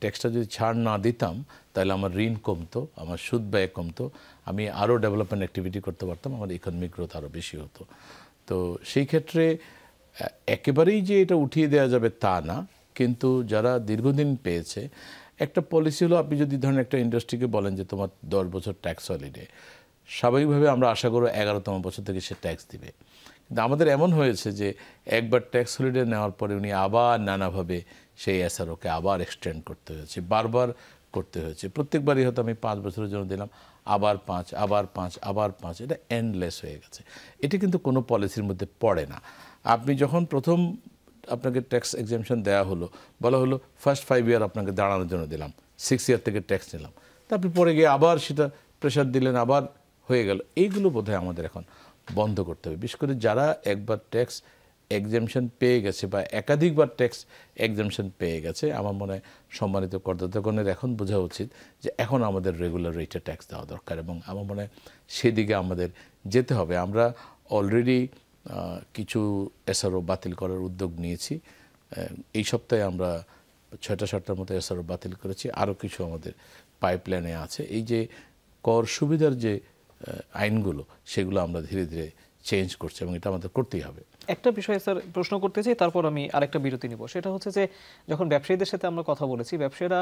ট্যাক্সটা যদি ছাড় না দিতাম তাহলে আমার ঋণ কমতো, আমার সুদ ব্যয় কমতো, আমি আরও ডেভেলপমেন্ট অ্যাক্টিভিটি করতে পারতাম, আমার ইকোনমিক গ্রোথ আরও বেশি হতো। তো সেই ক্ষেত্রে একেবারেই যে এটা উঠিয়ে দেওয়া যাবে তা না, কিন্তু যারা দীর্ঘদিন পেয়েছে, একটা পলিসি হলো আপনি যদি ধরেন একটা ইন্ডাস্ট্রিকে বলেন যে তোমার 10 বছর ট্যাক্স হলিডে, স্বাভাবিকভাবে আমরা আশা করব 11তম বছর থেকে সে ট্যাক্স দিবে। কিন্তু আমাদের এমন হয়েছে যে একবার ট্যাক্স হলিডে নেওয়ার পরে উনি আবার নানাভাবে সেই এসআরওকে আবার এক্সটেন্ড করতে হয়েছে, বারবার করতে হয়েছে। প্রত্যেকবারই হয়তো আমি 5 বছরের জন্য দিলাম, আবার 5, আবার 5, আবার 5, এটা এন্ডলেস হয়ে গেছে। এটা কিন্তু কোনো পলিসির মধ্যে পড়ে না। আপনি যখন প্রথম আপনাকে ট্যাক্স এক্সামশন দেওয়া হলো, বলা হলো ফার্স্ট 5 ইয়ার আপনাকে দাঁড়ানোর জন্য দিলাম, 6 ইয়ার থেকে ট্যাক্স নিলাম, তা আপনি পরে গিয়ে আবার সেটা প্রেশার দিলেন, আবার হয়ে গেল। এইগুলো বোধহয় আমাদের এখন বন্ধ করতে হবে। বিশেষ করে যারা একবার ট্যাক্স এক্সামশন পেয়ে গেছে বা একাধিকবার ট্যাক্স এক্সামশন পেয়ে গেছে, আমার মনে হয় সম্মানিত করদাতাগণের এখন বোঝা উচিত যে এখন আমাদের রেগুলার রেটে ট্যাক্স দেওয়া দরকার, এবং আমার মনে হয় সেদিকে আমাদের যেতে হবে। আমরা অলরেডি কিছু এসআরও বাতিল করার উদ্যোগ নিয়েছি। এই সপ্তাহে আমরা 6-7টার মতো এসআরও বাতিল করেছি, আরও কিছু আমাদের পাইপলাইনে আছে। এই যে কর সুবিধার যে আইনগুলো, সেগুলো আমরা ধীরে ধীরে চেঞ্জ করছি এবং এটা আমাদের করতেই হবে। একটা বিষয় স্যার প্রশ্ন করতে চাই, তারপর আমি আরেকটা বিরতি নিব। সেটা হচ্ছে যে যখন ব্যবসায়ীদের সাথে আমরা কথা বলেছি, ব্যবসায়ীরা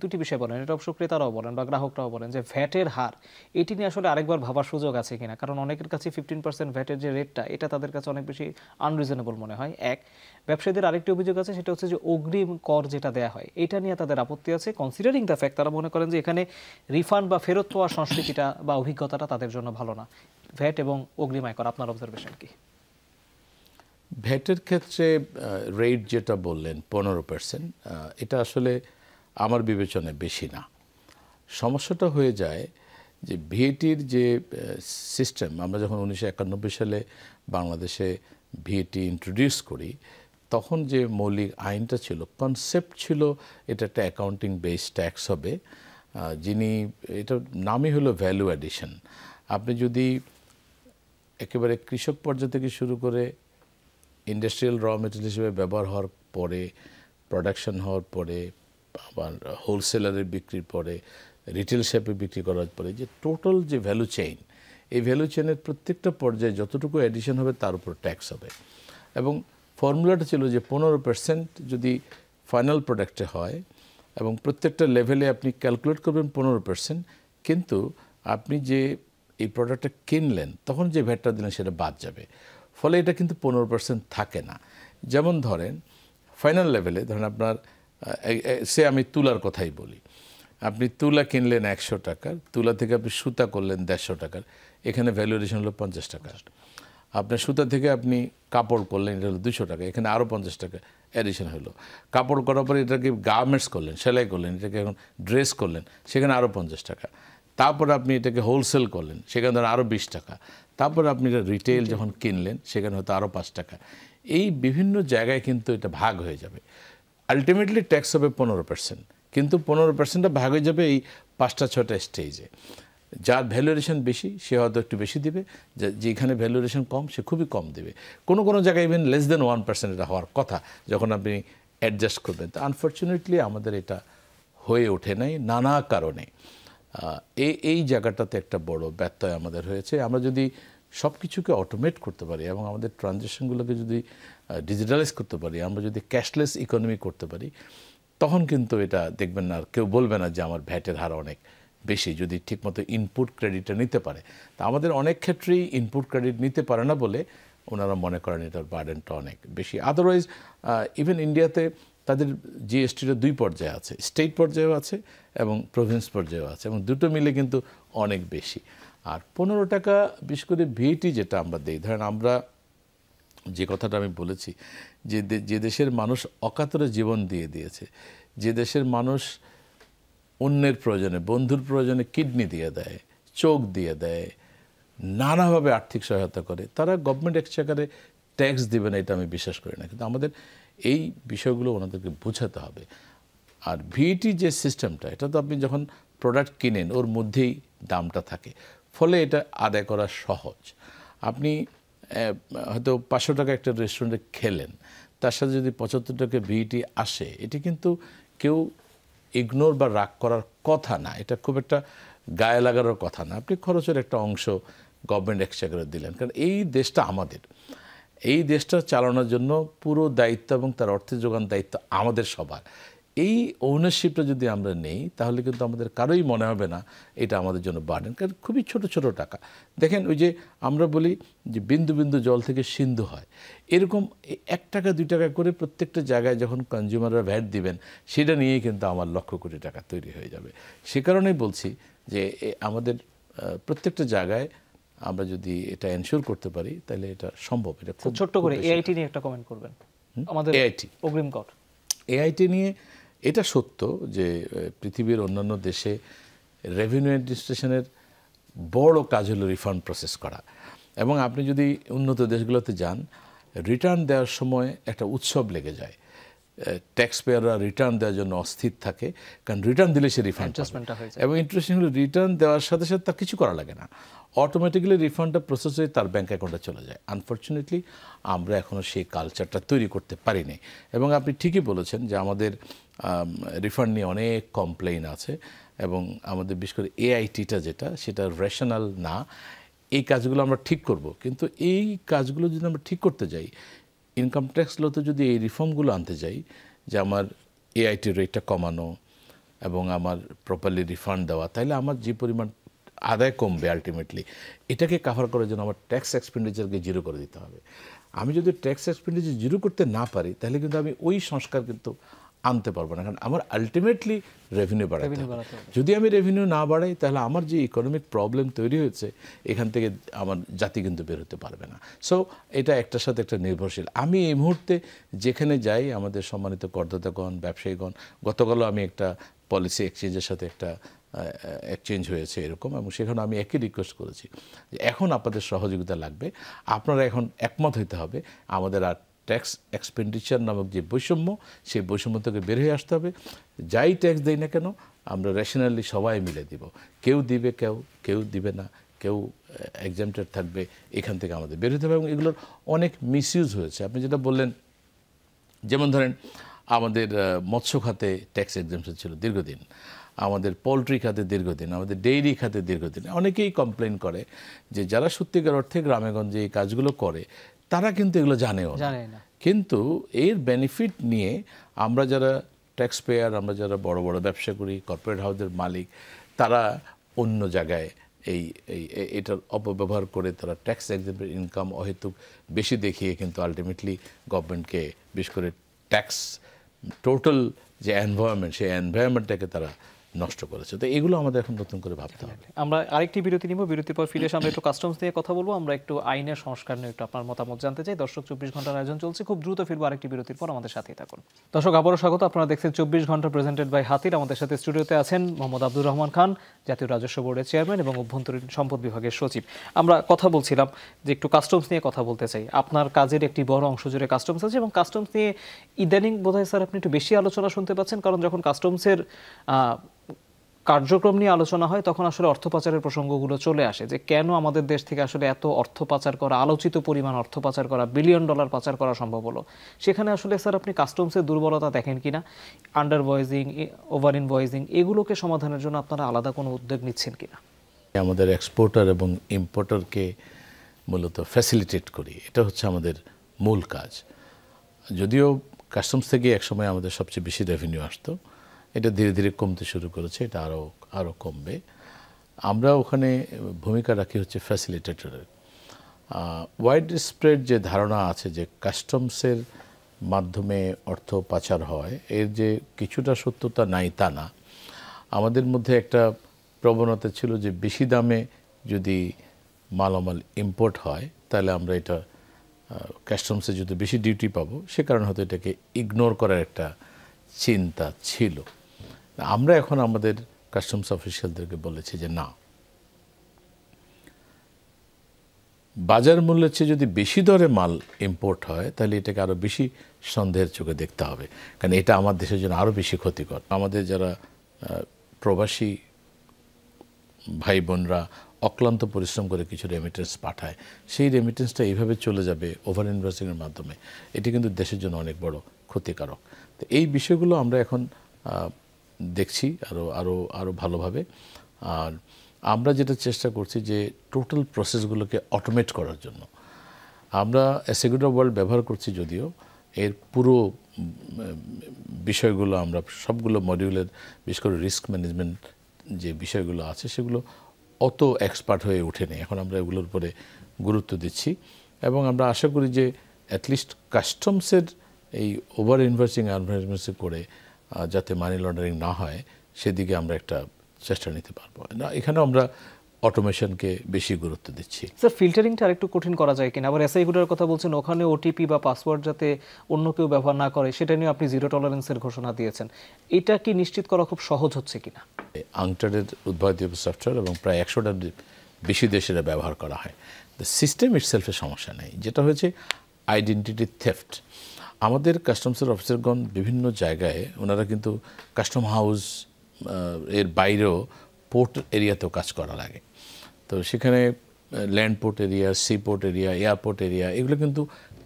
দুটি বিষয় বলেন, এটা অবশ্য ক্রেতারাও বলেন বা গ্রাহকরাও বলেন, যে ভ্যাটের হার এটি নিয়ে আসলে আরেকবার ভাবার সুযোগ আছে কিনা। কারণ অনেকের কাছে 15% ভ্যাটের যে রেটটা, এটা তাদের কাছে অনেক বেশি আনরিজনেবল মনে হয়। এক, ব্যবসায়ীদের আরেকটি অভিযোগ আছে, সেটা হচ্ছে যে অগ্রিম কর যেটা দেওয়া হয়, এটা নিয়ে তাদের আপত্তি আছে। কনসিডারিং দ্য ফ্যাক্ট, তারা মনে করেন যে এখানে রিফান্ড বা ফেরত পাওয়ার সংস্কৃতিটা বা অভিজ্ঞতাটা তাদের জন্য ভালো না। ভ্যাট এবং অগ্রিম আয়কর, আপনার অবজারভেশন কি? ভ্যাটের ক্ষেত্রে রেট যেটা বললেন 15%, এটা আসলে আমার বিবেচনায় বেশি না। সমস্যাটা হয়ে যায় যে ভিএটির যে সিস্টেম, আমরা যখন 1991 সালে বাংলাদেশে ভিএটি ইন্ট্রোডিউস করি, তখন যে মৌলিক আইনটা ছিল, কনসেপ্ট ছিল এটা একটা অ্যাকাউন্টিং বেসড ট্যাক্স হবে, যিনি এটার নামই হলো ভ্যালু অ্যাডিশন। আপনি যদি একেবারে কৃষক পর্যায় থেকে শুরু করে ইন্ডাস্ট্রিয়াল র মেটেরিয়াল হিসেবে ব্যবহার হওয়ার পরে, প্রোডাকশন হওয়ার পরে, আবার হোলসেলারের বিক্রির পরে, রিটেল শেপে বিক্রি করার পরে, যে টোটাল যে ভ্যালু চেইন, এই ভ্যালু চেইনের প্রত্যেকটা পর্যায়ে যতটুকু অ্যাডিশন হবে তার উপর ট্যাক্স হবে। এবং ফর্মুলাটা ছিল যে 15% যদি ফাইনাল প্রোডাক্টে হয়, এবং প্রত্যেকটা লেভেলে আপনি ক্যালকুলেট করবেন 15%, কিন্তু আপনি যে এই প্রোডাক্টটা কিনলেন তখন যে ভ্যাটটা দিলেন সেটা বাদ যাবে। ফলে এটা কিন্তু 15% থাকে না। যেমন ধরেন ফাইনাল লেভেলে, ধরেন আপনার আমি তুলার কথাই বলি, আপনি তুলা কিনলেন 100 টাকার, তুলা থেকে আপনি সুতা করলেন 150 টাকার, এখানে ভ্যালুয়েশন হলো 50 টাকা। আপনার সুতা থেকে আপনি কাপড় করলেন, এটা হলো 200 টাকা, এখানে আরও 50 টাকা অ্যাডিশন হলো। কাপড় করার পরে এটাকে গার্মেন্টস করলেন, সেলাই করলেন, এটাকে এখন ড্রেস করলেন, সেখানে আরও 50 টাকা। তারপর আপনি এটাকে হোলসেল করলেন, সেখানে ধরেন আরও 20 টাকা। তারপর আপনি এটা রিটেল যখন কিনলেন, সেখানে হয়তো আরও 5 টাকা। এই বিভিন্ন জায়গায় কিন্তু এটা ভাগ হয়ে যাবে। আলটিমেটলি ট্যাক্স হবে 15%, কিন্তু 15%টা ভাগ হয়ে যাবে এই 5-6টা স্টেজে। যার ভ্যালুয়েশন বেশি সে হয়তো একটু বেশি দিবে, যেখানে ভ্যালুয়েশন কম সে খুবই কম দেবে। কোনো কোনো জায়গায় ইভেন লেস দেন 1% এটা হওয়ার কথা যখন আপনি অ্যাডজাস্ট করবেন। তো আনফর্চুনেটলি আমাদের এটা হয়ে ওঠে নাই নানা কারণে। এই জায়গাটাতে একটা বড় ব্যত্যয় আমাদের হয়েছে। আমরা যদি সব কিছুকে অটোমেট করতে পারি এবং আমাদের ট্রানজ্যাকশনগুলোকে যদি ডিজিটালাইজ করতে পারি, আমরা যদি ক্যাশলেস ইকোনমি করতে পারি, তখন কিন্তু এটা দেখবেন না, আর কেউ বলবে না যে আমার ভ্যাটের হার অনেক বেশি, যদি ঠিকমতো ইনপুট ক্রেডিটটা নিতে পারে। তা আমাদের অনেক ক্ষেত্রেই ইনপুট ক্রেডিট নিতে পারে না বলে ওনারা মনে করেন এটার বার্ডেনটা অনেক বেশি। আদারওয়াইজ ইভেন ইন্ডিয়াতে তাদের জিএসটিটা 2 পর্যায়ে আছে, স্টেট পর্যায়েও আছে এবং প্রভিন্স পর্যায়েও আছে, এবং দুটো মিলে কিন্তু অনেক বেশি। আর 15 টাকা বিশেষ করে ভিএটি যেটা আমরা দিই, ধরেন আমরা যে কথাটা আমি বলেছি যে দেশের মানুষ অকাতরে জীবন দিয়ে দিয়েছে, যে দেশের মানুষ অন্যের প্রয়োজনে, বন্ধুর প্রয়োজনে কিডনি দিয়ে দেয়, চোখ দিয়ে দেয়, নানাভাবে আর্থিক সহায়তা করে, তারা গভর্নমেন্ট এক্সচেকারে ট্যাক্স দিবে না, এটা আমি বিশ্বাস করি না। কিন্তু আমাদের এই বিষয়গুলো ওনাদেরকে বোঝাতে হবে। আর ভিএটি যে সিস্টেমটা, এটা তো আপনি যখন প্রোডাক্ট কিনেন ওর মধ্যেই দামটা থাকে, ফলে এটা আদায় করা সহজ। আপনি হয়তো 500 টাকা একটা রেস্টুরেন্টে খেলেন, তার সাথে যদি 75 টাকা ভিএটি আসে, এটি কিন্তু কেউ ইগনোর বা রাগ করার কথা না, এটা খুব একটা গায়ে লাগানোর কথা না। আপনি খরচের একটা অংশ গভর্নমেন্ট এক্সচেকারে দিলেন, কারণ এই দেশটা আমাদের, এই দেশটা চালানোর জন্য পুরো দায়িত্ব এবং তার অর্থের যোগান দায়িত্ব আমাদের সবার। এই ওনারশিপটা যদি আমরা নেই, তাহলে কিন্তু আমাদের কারোই মনে হবে না এটা আমাদের জন্য বার্ডেন, কারণ খুবই ছোট ছোট টাকা। দেখেন ওই যে আমরা বলি যে বিন্দু বিন্দু জল থেকে সিন্ধু হয়, এরকম 1 টাকা 2 টাকা করে প্রত্যেকটা জায়গায় যখন কনজিউমাররা ভ্যাট দিবেন, সেটা নিয়েই কিন্তু আমার লক্ষ কোটি টাকা তৈরি হয়ে যাবে। সে কারণেই বলছি যে আমাদের প্রত্যেকটা জায়গায় আমরা যদি এটা এনশিওর করতে পারি, তাহলে এটা সম্ভব। এটা খুব ছোট্ট করে এআইটি নিয়ে একটা কমেন্ট করবেন, আমাদের এআইটি অগ্রিম কর। এআইটি নিয়ে এটা সত্য যে পৃথিবীর অন্যান্য দেশে রেভিনিউ অ্যাডমিনিস্ট্রেশনের বড় কাজ হলো রিফান্ড প্রসেস করা, এবং আপনি যদি উন্নত দেশগুলোতে যান, রিটার্ন দেওয়ার সময় একটা উৎসব লেগে যায়। ট্যাক্স পেয়াররা রিটার্ন দেওয়ার জন্য অস্থির থাকে, কারণ রিটার্ন দিলে সে রিফান্ড পাবে। এবং ইন্টারেস্টিং হলো রিটার্ন দেওয়ার সাথে সাথে তার কিছু করা লাগে না, অটোমেটিক্যালি রিফান্ডটা প্রসেস হয়ে তার ব্যাঙ্ক অ্যাকাউন্টে চলে যায়। আনফর্চুনেটলি আমরা এখনও সেই কালচারটা তৈরি করতে পারিনি। এবং আপনি ঠিকই বলেছেন যে আমাদের রিফান্ড নিয়ে অনেক কমপ্লেইন আছে, এবং আমাদের বিশেষ করে এআইটিটা যেটা, সেটা রেশনাল না। এই কাজগুলো আমরা ঠিক করব, কিন্তু এই কাজগুলো যদি আমরা ঠিক করতে যাই, ইনকাম ট্যাক্স লতে যদি এই রিফর্মগুলো আনতে যাই, যে আমার এআইটি রেটটা কমানো এবং আমার প্রপারলি রিফান্ড দেওয়া, তাহলে আমার যে পরিমাণ আদায় কমবে আলটিমেটলি, এটাকে কাভার করার জন্য আমার ট্যাক্স এক্সপেন্ডিচারকে জিরো করে দিতে হবে। আমি যদি ট্যাক্স এক্সপেন্ডিচার জিরো করতে না পারি, তাহলে কিন্তু আমি ওই সংস্কার কিন্তু আনতে পারবো না, কারণ আমার আলটিমেটলি রেভিনিউ বাড়াতে হবে। যদি আমি রেভিনিউ না বাড়াই, তাহলে আমার যে ইকোনমিক প্রবলেম তৈরি হয়েছে, এখান থেকে আমার জাতি কিন্তু বের হতে পারবে না। সো এটা একটার সাথে একটা নির্ভরশীল। আমি এই মুহূর্তে যেখানে যাই, আমাদের সম্মানিত করদাতাগণ, ব্যবসায়ীগণ, গতকালও আমি একটা পলিসি এক্সচেঞ্জের সাথে একটা এক্সচেঞ্জ হয়েছে এরকম, এবং সেখানে আমি একই রিকোয়েস্ট করেছি যে এখন আপনাদের সহযোগিতা লাগবে, আপনারা এখন একমত হইতে হবে, আমাদের আর ট্যাক্স এক্সপেন্ডিচার নামক যে বৈষম্য, সেই বৈষম্য থেকে বের হয়ে আসতে হবে। যাই ট্যাক্স দেই না কেন, আমরা রেশনালি সবাই মিলে দিব, কেউ দিবে, কেউ দিবে না, কেউ এক্সাম্পটেড থাকবে, এখান থেকে আমাদের বের হতে হবে। এবং এগুলোর অনেক মিসইউজ হয়েছে। আপনি যেটা বললেন, যেমন ধরেন আমাদের মৎস্য খাতে ট্যাক্স এক্সাম্পশন ছিল দীর্ঘদিন, আমাদের পোলট্রি খাতে দীর্ঘদিন, আমাদের ডেইরি খাতে দীর্ঘদিন। অনেকেই কমপ্লেন করে যে যারা সত্যিকার অর্থে গ্রামেগঞ্জে এই কাজগুলো করে, তারা কিন্তু এগুলো জানেও না। কিন্তু এর বেনিফিট নিয়ে আমরা যারা ট্যাক্স পেয়ার, আমরা যারা বড় বড় ব্যবসা করি, কর্পোরেট হাউসের মালিক, তারা অন্য জায়গায় এটার অপব্যবহার করে তারা ট্যাক্স এক্সাম্পটেড ইনকাম অহেতুক বেশি দেখিয়ে কিন্তু আলটিমেটলি গভর্নমেন্টকে, বিশেষ করে ট্যাক্স টোটাল যে এনভায়রনমেন্ট, সেই এনভায়রনমেন্টটাকে তারা নষ্ট করেছে। তো এগুলো আমাদের এখন নতুন করে ভাবতে হবে। আমরা আরেকটি বিরতি নিব, বিরতির পর ফিরে এসে আমরা একটু কাস্টমস নিয়ে কথা বলবো, আমরা একটু আইনের সংস্কার নিয়ে একটু আপনার মতামত জানতে চাই। দর্শক 24 ঘন্টার আয়োজন চলছে, খুব দ্রুত ফিরবো আরেকটি বিরতির পর, আমাদের সাথেই থাকুন। দর্শক আবারও স্বাগত, আপনারা দেখছেন 24 ঘন্টা প্রেজেন্টেড বাই হাতির। আমাদের সাথে স্টুডিওতে আছেন মোহাম্মদ আব্দুর রহমান খান, জাতীয় রাজস্ব বোর্ডের চেয়ারম্যান এবং অভ্যন্তরীণ সম্পদ বিভাগের সচিব। আমরা কথা বলছিলাম যে একটু কাস্টমস নিয়ে কথা বলতে চাই। আপনার কাজের একটি বড় অংশ জুড়ে কাস্টমস আছে, এবং কাস্টমস নিয়ে ইদানিং বোধহয় স্যার আপনি একটু বেশি আলোচনা শুনতে পাচ্ছেন, কারণ যখন কাস্টমসের কার্যক্রম নিয়ে আলোচনা হয়, তখন আসলে অর্থ পাচারের প্রসঙ্গগুলো চলে আসে, যে কেন আমাদের দেশ থেকে আসলে এত অর্থ পাচার করা, আলোচিত পরিমাণ অর্থ পাচার করা, $বিলিয়ন পাচার করা সম্ভব হলো। সেখানে আসলে স্যার আপনি কাস্টমসের দুর্বলতা দেখেন কিনা, আন্ডার ভয়েসিং, ওভার ইনভয়েসিং, এগুলোকে সমাধানের জন্য আপনারা আলাদা কোনো উদ্যোগ নিচ্ছেন কিনা? আমাদের এক্সপোর্টার এবং ইম্পোর্টারকে মূলত ফ্যাসিলিটেট করি, এটা হচ্ছে আমাদের মূল কাজ। যদিও কাস্টমস থেকে একসময় আমাদের সবচেয়ে বেশি রেভিনিউ আসতো, এটা ধীরে ধীরে কমতে শুরু করেছে, এটা আরও কমবে। আমরা ওখানে ভূমিকা রাখি হচ্ছে ফ্যাসিলিটেটরের। ওয়াইড স্প্রেড যে ধারণা আছে যে কাস্টমসের মাধ্যমে অর্থ পাচার হয়, এর যে কিছুটা সত্যতা নাই তা না। আমাদের মধ্যে একটা প্রবণতা ছিল যে বেশি দামে যদি মালামাল ইম্পোর্ট হয় তাহলে আমরা এটা কাস্টমসে যদি বেশি ডিউটি পাবো, সে কারণে হয়তো এটাকে ইগনোর করার একটা চিন্তা ছিল। আমরা এখন আমাদের কাস্টমস অফিসিয়ালদেরকে বলেছি যে না, বাজার মূল্যের চেয়ে যদি বেশি দরে মাল ইম্পোর্ট হয় তাহলে এটাকে আরও বেশি সন্দেহের চোখে দেখতে হবে, কারণ এটা আমার দেশের জন্য আরও বেশি ক্ষতিকর। আমাদের যারা প্রবাসী ভাই বোনরা অক্লান্ত পরিশ্রম করে কিছু রেমিটেন্স পাঠায়, সেই রেমিটেন্সটা এইভাবে চলে যাবে ওভার ইনভেস্টিংয়ের মাধ্যমে, এটি কিন্তু দেশের জন্য অনেক বড় ক্ষতিকারক। তো এই বিষয়গুলো আমরা এখন দেখছি আরও ভালোভাবে। আর আমরা যেটা চেষ্টা করছি যে টোটাল প্রসেসগুলোকে অটোমেট করার জন্য আমরা এসএগুডা ওয়ার্ল্ড ব্যবহার করছি, যদিও এর পুরো বিষয়গুলো আমরা সবগুলো মডিউলের, বিশেষ করে রিস্ক ম্যানেজমেন্ট যে বিষয়গুলো আছে সেগুলো অত এক্সপার্ট হয়ে ওঠেনি। এখন আমরা এগুলোর উপরে গুরুত্ব দিচ্ছি এবং আমরা আশা করি যে অ্যাটলিস্ট কাস্টমসের এই ওভার ইনভেস্টিং আনভেস্টমেন্টসে করে যাতে মানি লন্ডারিং না হয় সেদিকে আমরা একটা চেষ্টা নিতে পারবো না। এখানে আমরা অটোমেশনকে বেশি গুরুত্ব দিচ্ছি। স্যার, ফিল্টারিংটা আরেকটু কঠিন করা যায় কিনা? আবার এসআইগুলোর কথা বলছেন, ওখানে ওটিপি বা পাসওয়ার্ড যাতে অন্য কেউ ব্যবহার না করে সেটা নিয়ে আপনি জিরো টলারেন্সের ঘোষণা দিয়েছেন। এটা কি নিশ্চিত করা খুব সহজ হচ্ছে কিনা? আংটারের উদ্ভাবিত সফটওয়্যার এবং প্রায় 100টার বেশি দেশের ব্যবহার করা হয়। দ্য সিস্টেম ইটসেলফের সমস্যা নেই, যেটা হয়েছে আইডেন্টিটি থেফট। আমাদের কাস্টমসের অফিসারগণ বিভিন্ন জায়গায় ওনারা কিন্তু কাস্টম হাউস এর বাইরেও পোর্ট এরিয়াতেও কাজ করা লাগে। তো সেখানে land port area, sea port area, airport area, এগুলো কিন্তু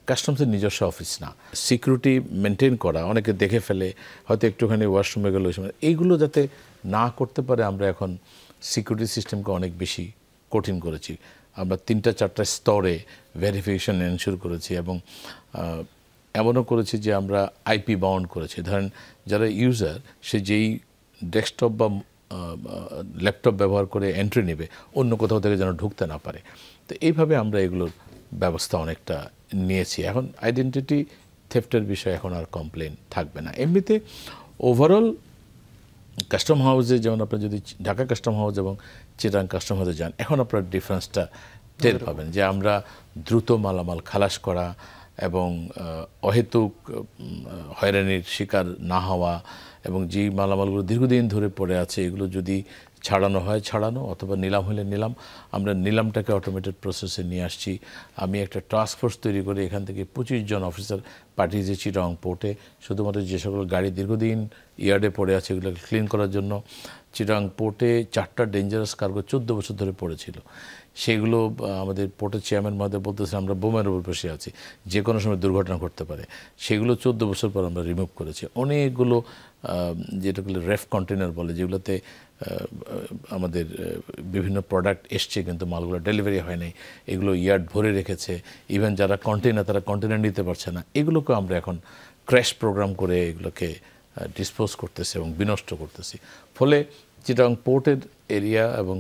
কাস্টমসের নিজস্ব অফিস না। সিকিউরিটি মেনটেন করা, অনেকে দেখে ফেলে, হয়তো একটুখানি ওয়াশরুমে গেলো, এইগুলো যাতে না করতে পারে আমরা এখন সিকিউরিটি সিস্টেমকে অনেক বেশি কঠিন করেছি। আমরা 3-4টা স্তরে ভেরিফিকেশন এনশিওর করেছি এবং এমনও করেছি যে আমরা আইপি বাউন্ড করেছি। ধরেন যারা ইউজার, সে যেই ডেস্কটপ বা ল্যাপটপ ব্যবহার করে এন্ট্রি নেবে, অন্য কোথাও থেকে যেন ঢুকতে না পারে। তো এইভাবে আমরা এগুলোর ব্যবস্থা অনেকটা নিয়েছি। এখন আইডেন্টিটি থেফটের বিষয়ে এখন আর কমপ্লেন থাকবে না। এমনিতে ওভারঅল কাস্টম হাউসে, যেমন আপনার যদি ঢাকা কাস্টম হাউস এবং চিটাগাং কাস্টম হাউসে যান, এখন আপনার ডিফারেন্সটা টের পাবেন যে আমরা দ্রুত মালামাল খালাস করা এবং অহেতুক হয়রানির শিকার না হওয়া এবং যেই মালামালগুলো দীর্ঘদিন ধরে পড়ে আছে এগুলো যদি ছাড়ানো হয় ছাড়ানো, অথবা নিলাম হলে নিলাম, আমরা নিলামটাকে অটোমেটেড প্রসেসে নিয়ে আসছি। আমি একটা টাস্ক ফোর্স তৈরি করে এখান থেকে 25 জন অফিসার পাঠিয়েছি চিটাগাং পোর্টে, শুধুমাত্র যে সকল গাড়ি দীর্ঘদিন ইয়ার্ডে পড়ে আছে এগুলোকে ক্লিন করার জন্য। চিটাগাং পোর্টে 4টা ডেঞ্জারাস কার্গো 14 বছর ধরে পড়েছিল, সেগুলো আমাদের পোর্টের চেয়ারম্যান মধ্যে বলতেছে আমরা বোমের উপর বসে আছি, যে কোনো সময় দুর্ঘটনা ঘটতে পারে। সেগুলো 14 বছর পর আমরা রিমুভ করেছি। অনেকগুলো যেটাগুলো রেফ কন্টেনার বলে, যেগুলোতে আমাদের বিভিন্ন প্রোডাক্ট এসছে কিন্তু মালগুলো ডেলিভারি হয় নাই, এগুলো ইয়ার্ড ভরে রেখেছে। ইভেন যারা কন্টেনার, তারা কন্টেনার নিতে পারছে না, এগুলোকে আমরা এখন ক্র্যাশ প্রোগ্রাম করে এগুলোকে ডিসপোজ করতেছি এবং বিনষ্ট করতেছি। ফলে চিটাগাং পোর্টের এরিয়া এবং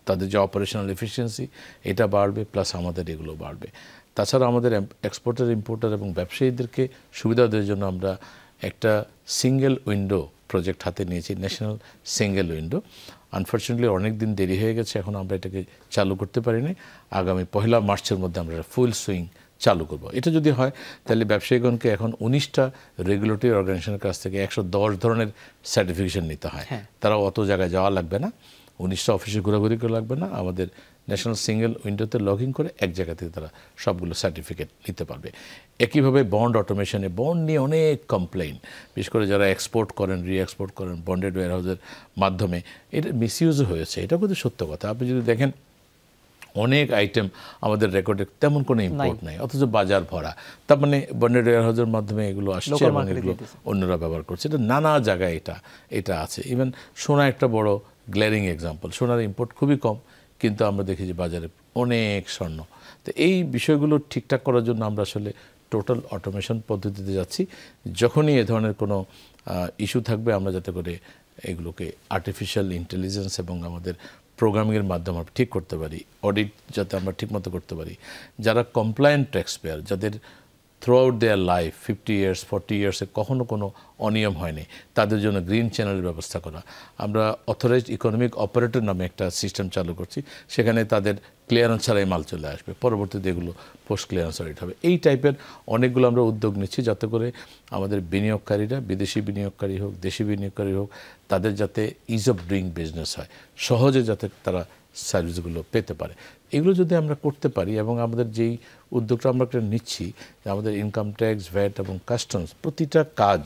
তাদের যে অপারেশনাল এফিসিয়েন্সি এটা বাড়বে, প্লাস আমাদের এগুলো বাড়বে। তাছাড়া আমাদের এক্সপোর্টার, ইম্পোর্টার এবং ব্যবসায়ীদেরকে সুবিধা দেওয়ার জন্য আমরা একটা সিঙ্গেল উইন্ডো প্রজেক্ট হাতে নিয়েছি, ন্যাশনাল সিঙ্গেল উইন্ডো। আনফর্চুনেটলি অনেক দিন দেরি হয়ে গেছে, এখন আমরা এটাকে চালু করতে পারিনি। আগামী 1 মার্চের মধ্যে আমরা ফুল সুইং চালু করব। এটা যদি হয় তাহলে ব্যবসায়ীগণকে এখন 19টা রেগুলেটরি অর্গানাইজেশনের কাছ থেকে 110 ধরনের সার্টিফিকেশন নিতে হয়। তারা অত জায়গায় যাওয়া লাগবে না, 19টা অফিসে ঘোরাঘুরি করে লাগবে না। আমাদের ন্যাশনাল সিঙ্গেল উইন্ডোতে লগ ইন করে এক জায়গা থেকে তারা সবগুলো সার্টিফিকেট নিতে পারবে। একইভাবে বন্ড অটোমেশনে, বন্ড নিয়ে অনেক কমপ্লেইন, বিশেষ করে যারা এক্সপোর্ট করেন, রি-এক্সপোর্ট করেন বন্ডেড ওয়্যারহাউসের মাধ্যমে, এটা মিসইউজও হয়েছে। এটা কিন্তু সত্য কথা। আপনি যদি দেখেন অনেক আইটেম আমাদের রেকর্ডে তেমন কোনো ইম্পোর্ট নাই, অথচ বাজার ভরা। তার মানে বন্ডেড ওয়্যারহাউসের মাধ্যমে এগুলো আসছে এবং এগুলো অন্যরা ব্যবহার করছে। এটা নানা জায়গায় এটা আছে। ইভেন সোনা একটা বড় গ্ল্যারিং এক্সাম্পল। সোনার ইম্পোর্ট খুবই কম, কিন্তু আমরা দেখি যে বাজারে অনেক স্বর্ণ। তো এই বিষয়গুলো ঠিকঠাক করার জন্য আমরা আসলে টোটাল অটোমেশন পদ্ধতিতে যাচ্ছি। যখনই এ ধরনের কোনো ইস্যু থাকবে আমরা যাতে করে এগুলোকে আর্টিফিশিয়াল ইন্টেলিজেন্স এবং আমাদের প্রোগ্রামিংয়ের মাধ্যমে ঠিক করতে পারি, অডিট যাতে আমরা ঠিকমতো করতে পারি। যারা কমপ্লায়েন্ট ট্যাক্স পেয়ার, যাদের through out their life 50 years 40 ইয়ার্সে কখনো কোনো অনিয়ম হয়নি, তাদের জন্য গ্রিন চ্যানেলের ব্যবস্থা করা। আমরা অথরাইজড ইকোনমিক অপারেটর নামে একটা সিস্টেম চালু করছি, সেখানে তাদের ক্লিয়ারেন্স ছাড়াই মাল চলে আসবে, পরবর্তীতে এগুলো পোস্ট ক্লিয়ারেন্স অডিট হবে। এই টাইপের অনেকগুলো আমরা উদ্যোগ নিচ্ছি যাতে করে আমাদের বিনিয়োগকারীরা, বিদেশি বিনিয়োগকারী হোক দেশি বিনিয়োগকারী হোক, তাদের যাতে ইজ অফ ডুইং বিজনেস হয়, সহজে যাতে তারা সার্ভিসগুলো পেতে পারে। এগুলো যদি আমরা করতে পারি এবং আমাদের যেই উদ্যোগটা আমরা নিচ্ছি, আমাদের ইনকাম ট্যাক্স, ভ্যাট এবং কাস্টমস প্রতিটা কাজ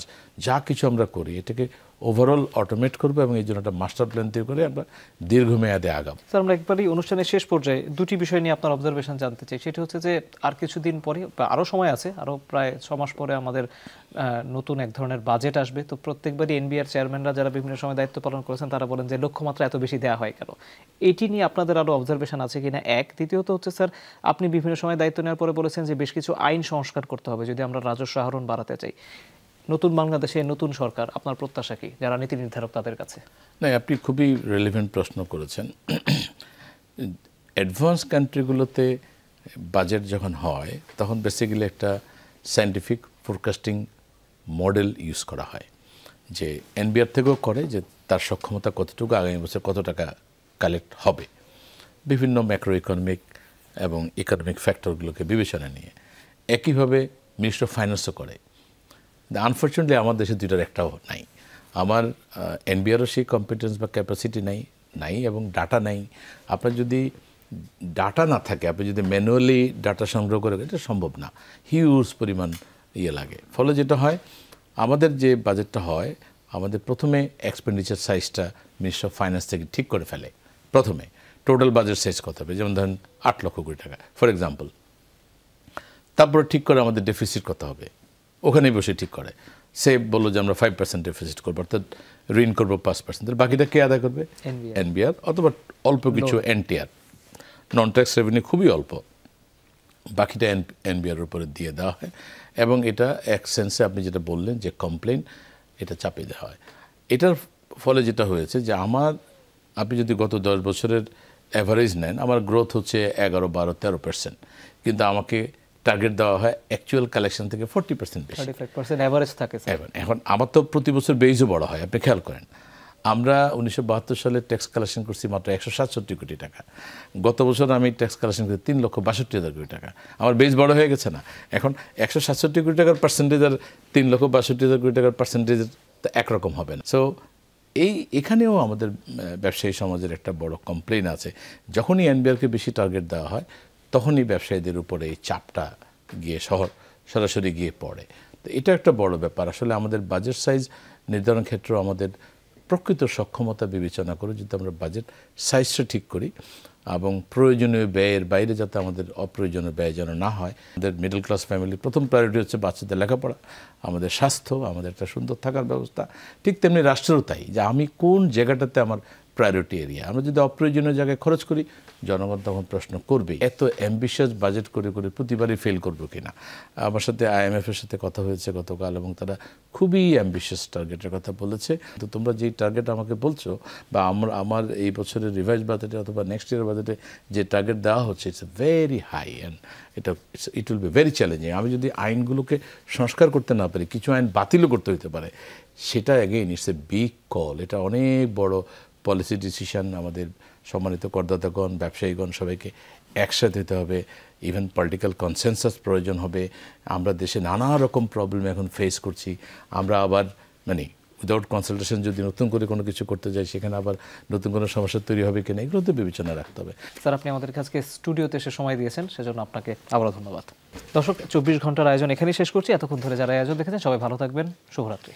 যা কিছু আমরা করি এটাকে ওভারঅল অটোমেট করবো এবং এই জন্য একটা মাস্টার প্ল্যান তৈরি করে আমরা দীর্ঘমেয়াদে আগাম। স্যার, আমরা একবারই অনুষ্ঠানের শেষ পর্যায়ে দুটি বিষয় নিয়ে আপনার অবজারভেশন জানতে চাই। সেটি হচ্ছে যে আর কিছুদিন পরে, আরও সময় আছে, আরও প্রায় 6 মাস পরে আমাদের নতুন এক ধরনের বাজেট আসবে। তো প্রত্যেকবারই এনবিআর চেয়ারম্যানরা যারা বিভিন্ন সময় দায়িত্ব পালন করেছেন তারা বলেন যে লক্ষ্যমাত্রা এত বেশি দেওয়া হয় কেন। এটি নিয়ে আপনাদের আরও অবজারভেশন আছে কিনা এক। দ্বিতীয়ত হচ্ছে স্যার, আপনি বিভিন্ন সময় দায়িত্ব নেওয়ার পরে বলেছেন যে বেশ কিছু আইন সংস্কার করতে হবে যদি আমরা রাজস্ব আহরণ বাড়াতে চাই। নতুন বাংলাদেশে নতুন সরকার, আপনার প্রত্যাশা কি যারা নীতি নির্ধারক তাদের কাছে? না, আপনি খুবই রেলিভেন্ট প্রশ্ন করেছেন। অ্যাডভান্স কান্ট্রিগুলোতে বাজেট যখন হয় তখন বেসিক্যালি একটা সায়েন্টিফিক ফোরকাস্টিং মডেল ইউজ করা হয়, যে এনবিআর থেকেও করে যে তার সক্ষমতা কতটুকু, আগামী বছর কত টাকা কালেক্ট হবে, বিভিন্ন ম্যাক্রো ইকোনমিক এবং ইকোনমিক ফ্যাক্টরগুলোকে বিবেচনা নিয়ে। একইভাবে মিনিস্টার অফ ফাইন্যান্সও করে। আনফর্চুনেটলি আমার দেশে দুইটার একটাও নাই। আমার এনবিআরও সেই কম্পিটেন্স বা ক্যাপাসিটি নাই এবং ডাটা নাই। আপনার যদি ডাটা না থাকে, আপনি যদি ম্যানুয়ালি ডাটা সংগ্রহ করে, এটা সম্ভব না, হিউজ পরিমাণ লাগে। ফলে যেটা হয়, আমাদের যে বাজেটটা হয়, আমাদের প্রথমে এক্সপেন্ডিচার সাইজটা মিনিস্টার অফ ফাইন্যান্স থেকে ঠিক করে ফেলে। প্রথমে টোটাল বাজেট সাইজ কত হবে, যেমন ধরেন 8 লক্ষ কোটি টাকা ফর এক্সাম্পল। তারপরে ঠিক করে আমাদের ডেফিসিট কত হবে, ওখানেই বসে ঠিক করে। সে বললো যে আমরা 5% ডেফিসিট করবো, অর্থাৎ ঋণ করবো 5%, বাকিটা কে আদায় করবে? এনবিআর, অথবা অল্প কিছু এনটিআর, নন ট্যাক্স রেভিনিউ খুবই অল্প, বাকিটা এনবিআর উপরে দিয়ে দেওয়া হয়। এবং এটা এক সেন্সে আপনি যেটা বললেন যে কমপ্লেন, এটা চাপিয়ে দেওয়া হয়। এটার ফলে যেটা হয়েছে যে আপনি যদি গত 10 বছরের অ্যাভারেজ নেন, আমার গ্রোথ হচ্ছে 11, 12, 13%, কিন্তু আমাকে টার্গেট দেওয়া হয় অ্যাকচুয়াল কালেকশন থেকে 40% বেশি, 35% অ্যাভারেজ থাকে। এখন আমার তো প্রতি বছর বেইজও বড় হয়, আপনি খেয়াল করেন। আমরা 1972 সালে ট্যাক্স কালেকশন করছি মাত্র 167 কোটি টাকা। গত বছর আমি ট্যাক্স কালেকশন করছি 3,62,000 কোটি টাকা। আমার বেজ বড় হয়ে গেছে না? এখন 167 কোটি টাকার পার্সেন্টেজ আর 3,62,000 কোটি টাকার পার্সেন্টেজ একরকম হবে না। সো এখানেও আমাদের ব্যবসায়ী সমাজের একটা বড় কমপ্লেইন আছে, যখনই এনবিআরকে বেশি টার্গেট দেওয়া হয় তখনই ব্যবসায়ীদের উপরে এই চাপটা গিয়ে সরাসরি গিয়ে পড়ে। তো এটা একটা বড় ব্যাপার। আসলে আমাদের বাজেট সাইজ নির্ধারণ ক্ষেত্রে আমাদের প্রকৃত সক্ষমতা বিবেচনা করে যদি আমরা বাজেট সাইজটা ঠিক করি এবং প্রয়োজনীয় ব্যয়ের বাইরে যাতে আমাদের অপ্রয়োজনীয় ব্যয় যেন না হয়। আমাদের মিডল ক্লাস ফ্যামিলি প্রথম প্রায়োরিটি হচ্ছে বাচ্চাদের লেখাপড়া, আমাদের স্বাস্থ্য, আমাদের একটা সুন্দর থাকার ব্যবস্থা। ঠিক তেমনি রাষ্ট্রেরও তাই, যে আমি কোন জায়গাটাতে আমার প্রায়োরিটি এরিয়া। আমরা যদি অপ্রয়োজনীয় জায়গায় খরচ করি, জনগণ তখন প্রশ্ন করবে, এত অ্যাম্বিশিয়াস বাজেট করে প্রতিবারই ফেল করবো কিনা। আমার সাথে IMF-এর সাথে কথা হয়েছে গতকাল, এবং তারা খুবই অ্যাম্বিশিয়াস টার্গেটের কথা বলেছে। তো তোমরা যেই টার্গেট আমাকে বলছো, বা আমার এই বছরের রিভাইজ বাজেটে অথবা নেক্সট ইয়ার বাজেটে যে টার্গেট দেওয়া হচ্ছে, it's very high and it will be very challenging. আমি যদি আইনগুলোকে সংস্কার করতে না পারি, কিছু আইন বাতিলও করতে হতে পারে, সেটা again it's a big call. এটা অনেক বড় পলিসি ডিসিশন। আমাদের সম্মানিত করদাতাগণ, ব্যবসায়ীগণ সবাইকে একসাথে হতে হবে। ইভেন পলিটিক্যাল কনসেনসাস প্রয়োজন হবে। আমরা দেশে নানা রকম প্রবলেম এখন ফেস করছি। আমরা আবার উইদাউট কনসালটেশন যদি নতুন করে কোনো কিছু করতে যাই, সেখানে আবার নতুন কোনো সমস্যা তৈরি হবে কিনা, এগুলো তো বিবেচনা রাখতে হবে। স্যার, আপনি আমাদের কাছে স্টুডিওতে এসে সময় দিয়েছেন, সেজন্য আপনাকে আবারও ধন্যবাদ। দর্শক, 24 ঘন্টার আয়োজন এখানেই শেষ করছি। এতক্ষণ ধরে যারা আয়োজন দেখেছেন সবাই ভালো থাকবেন। শুভরাত্রি।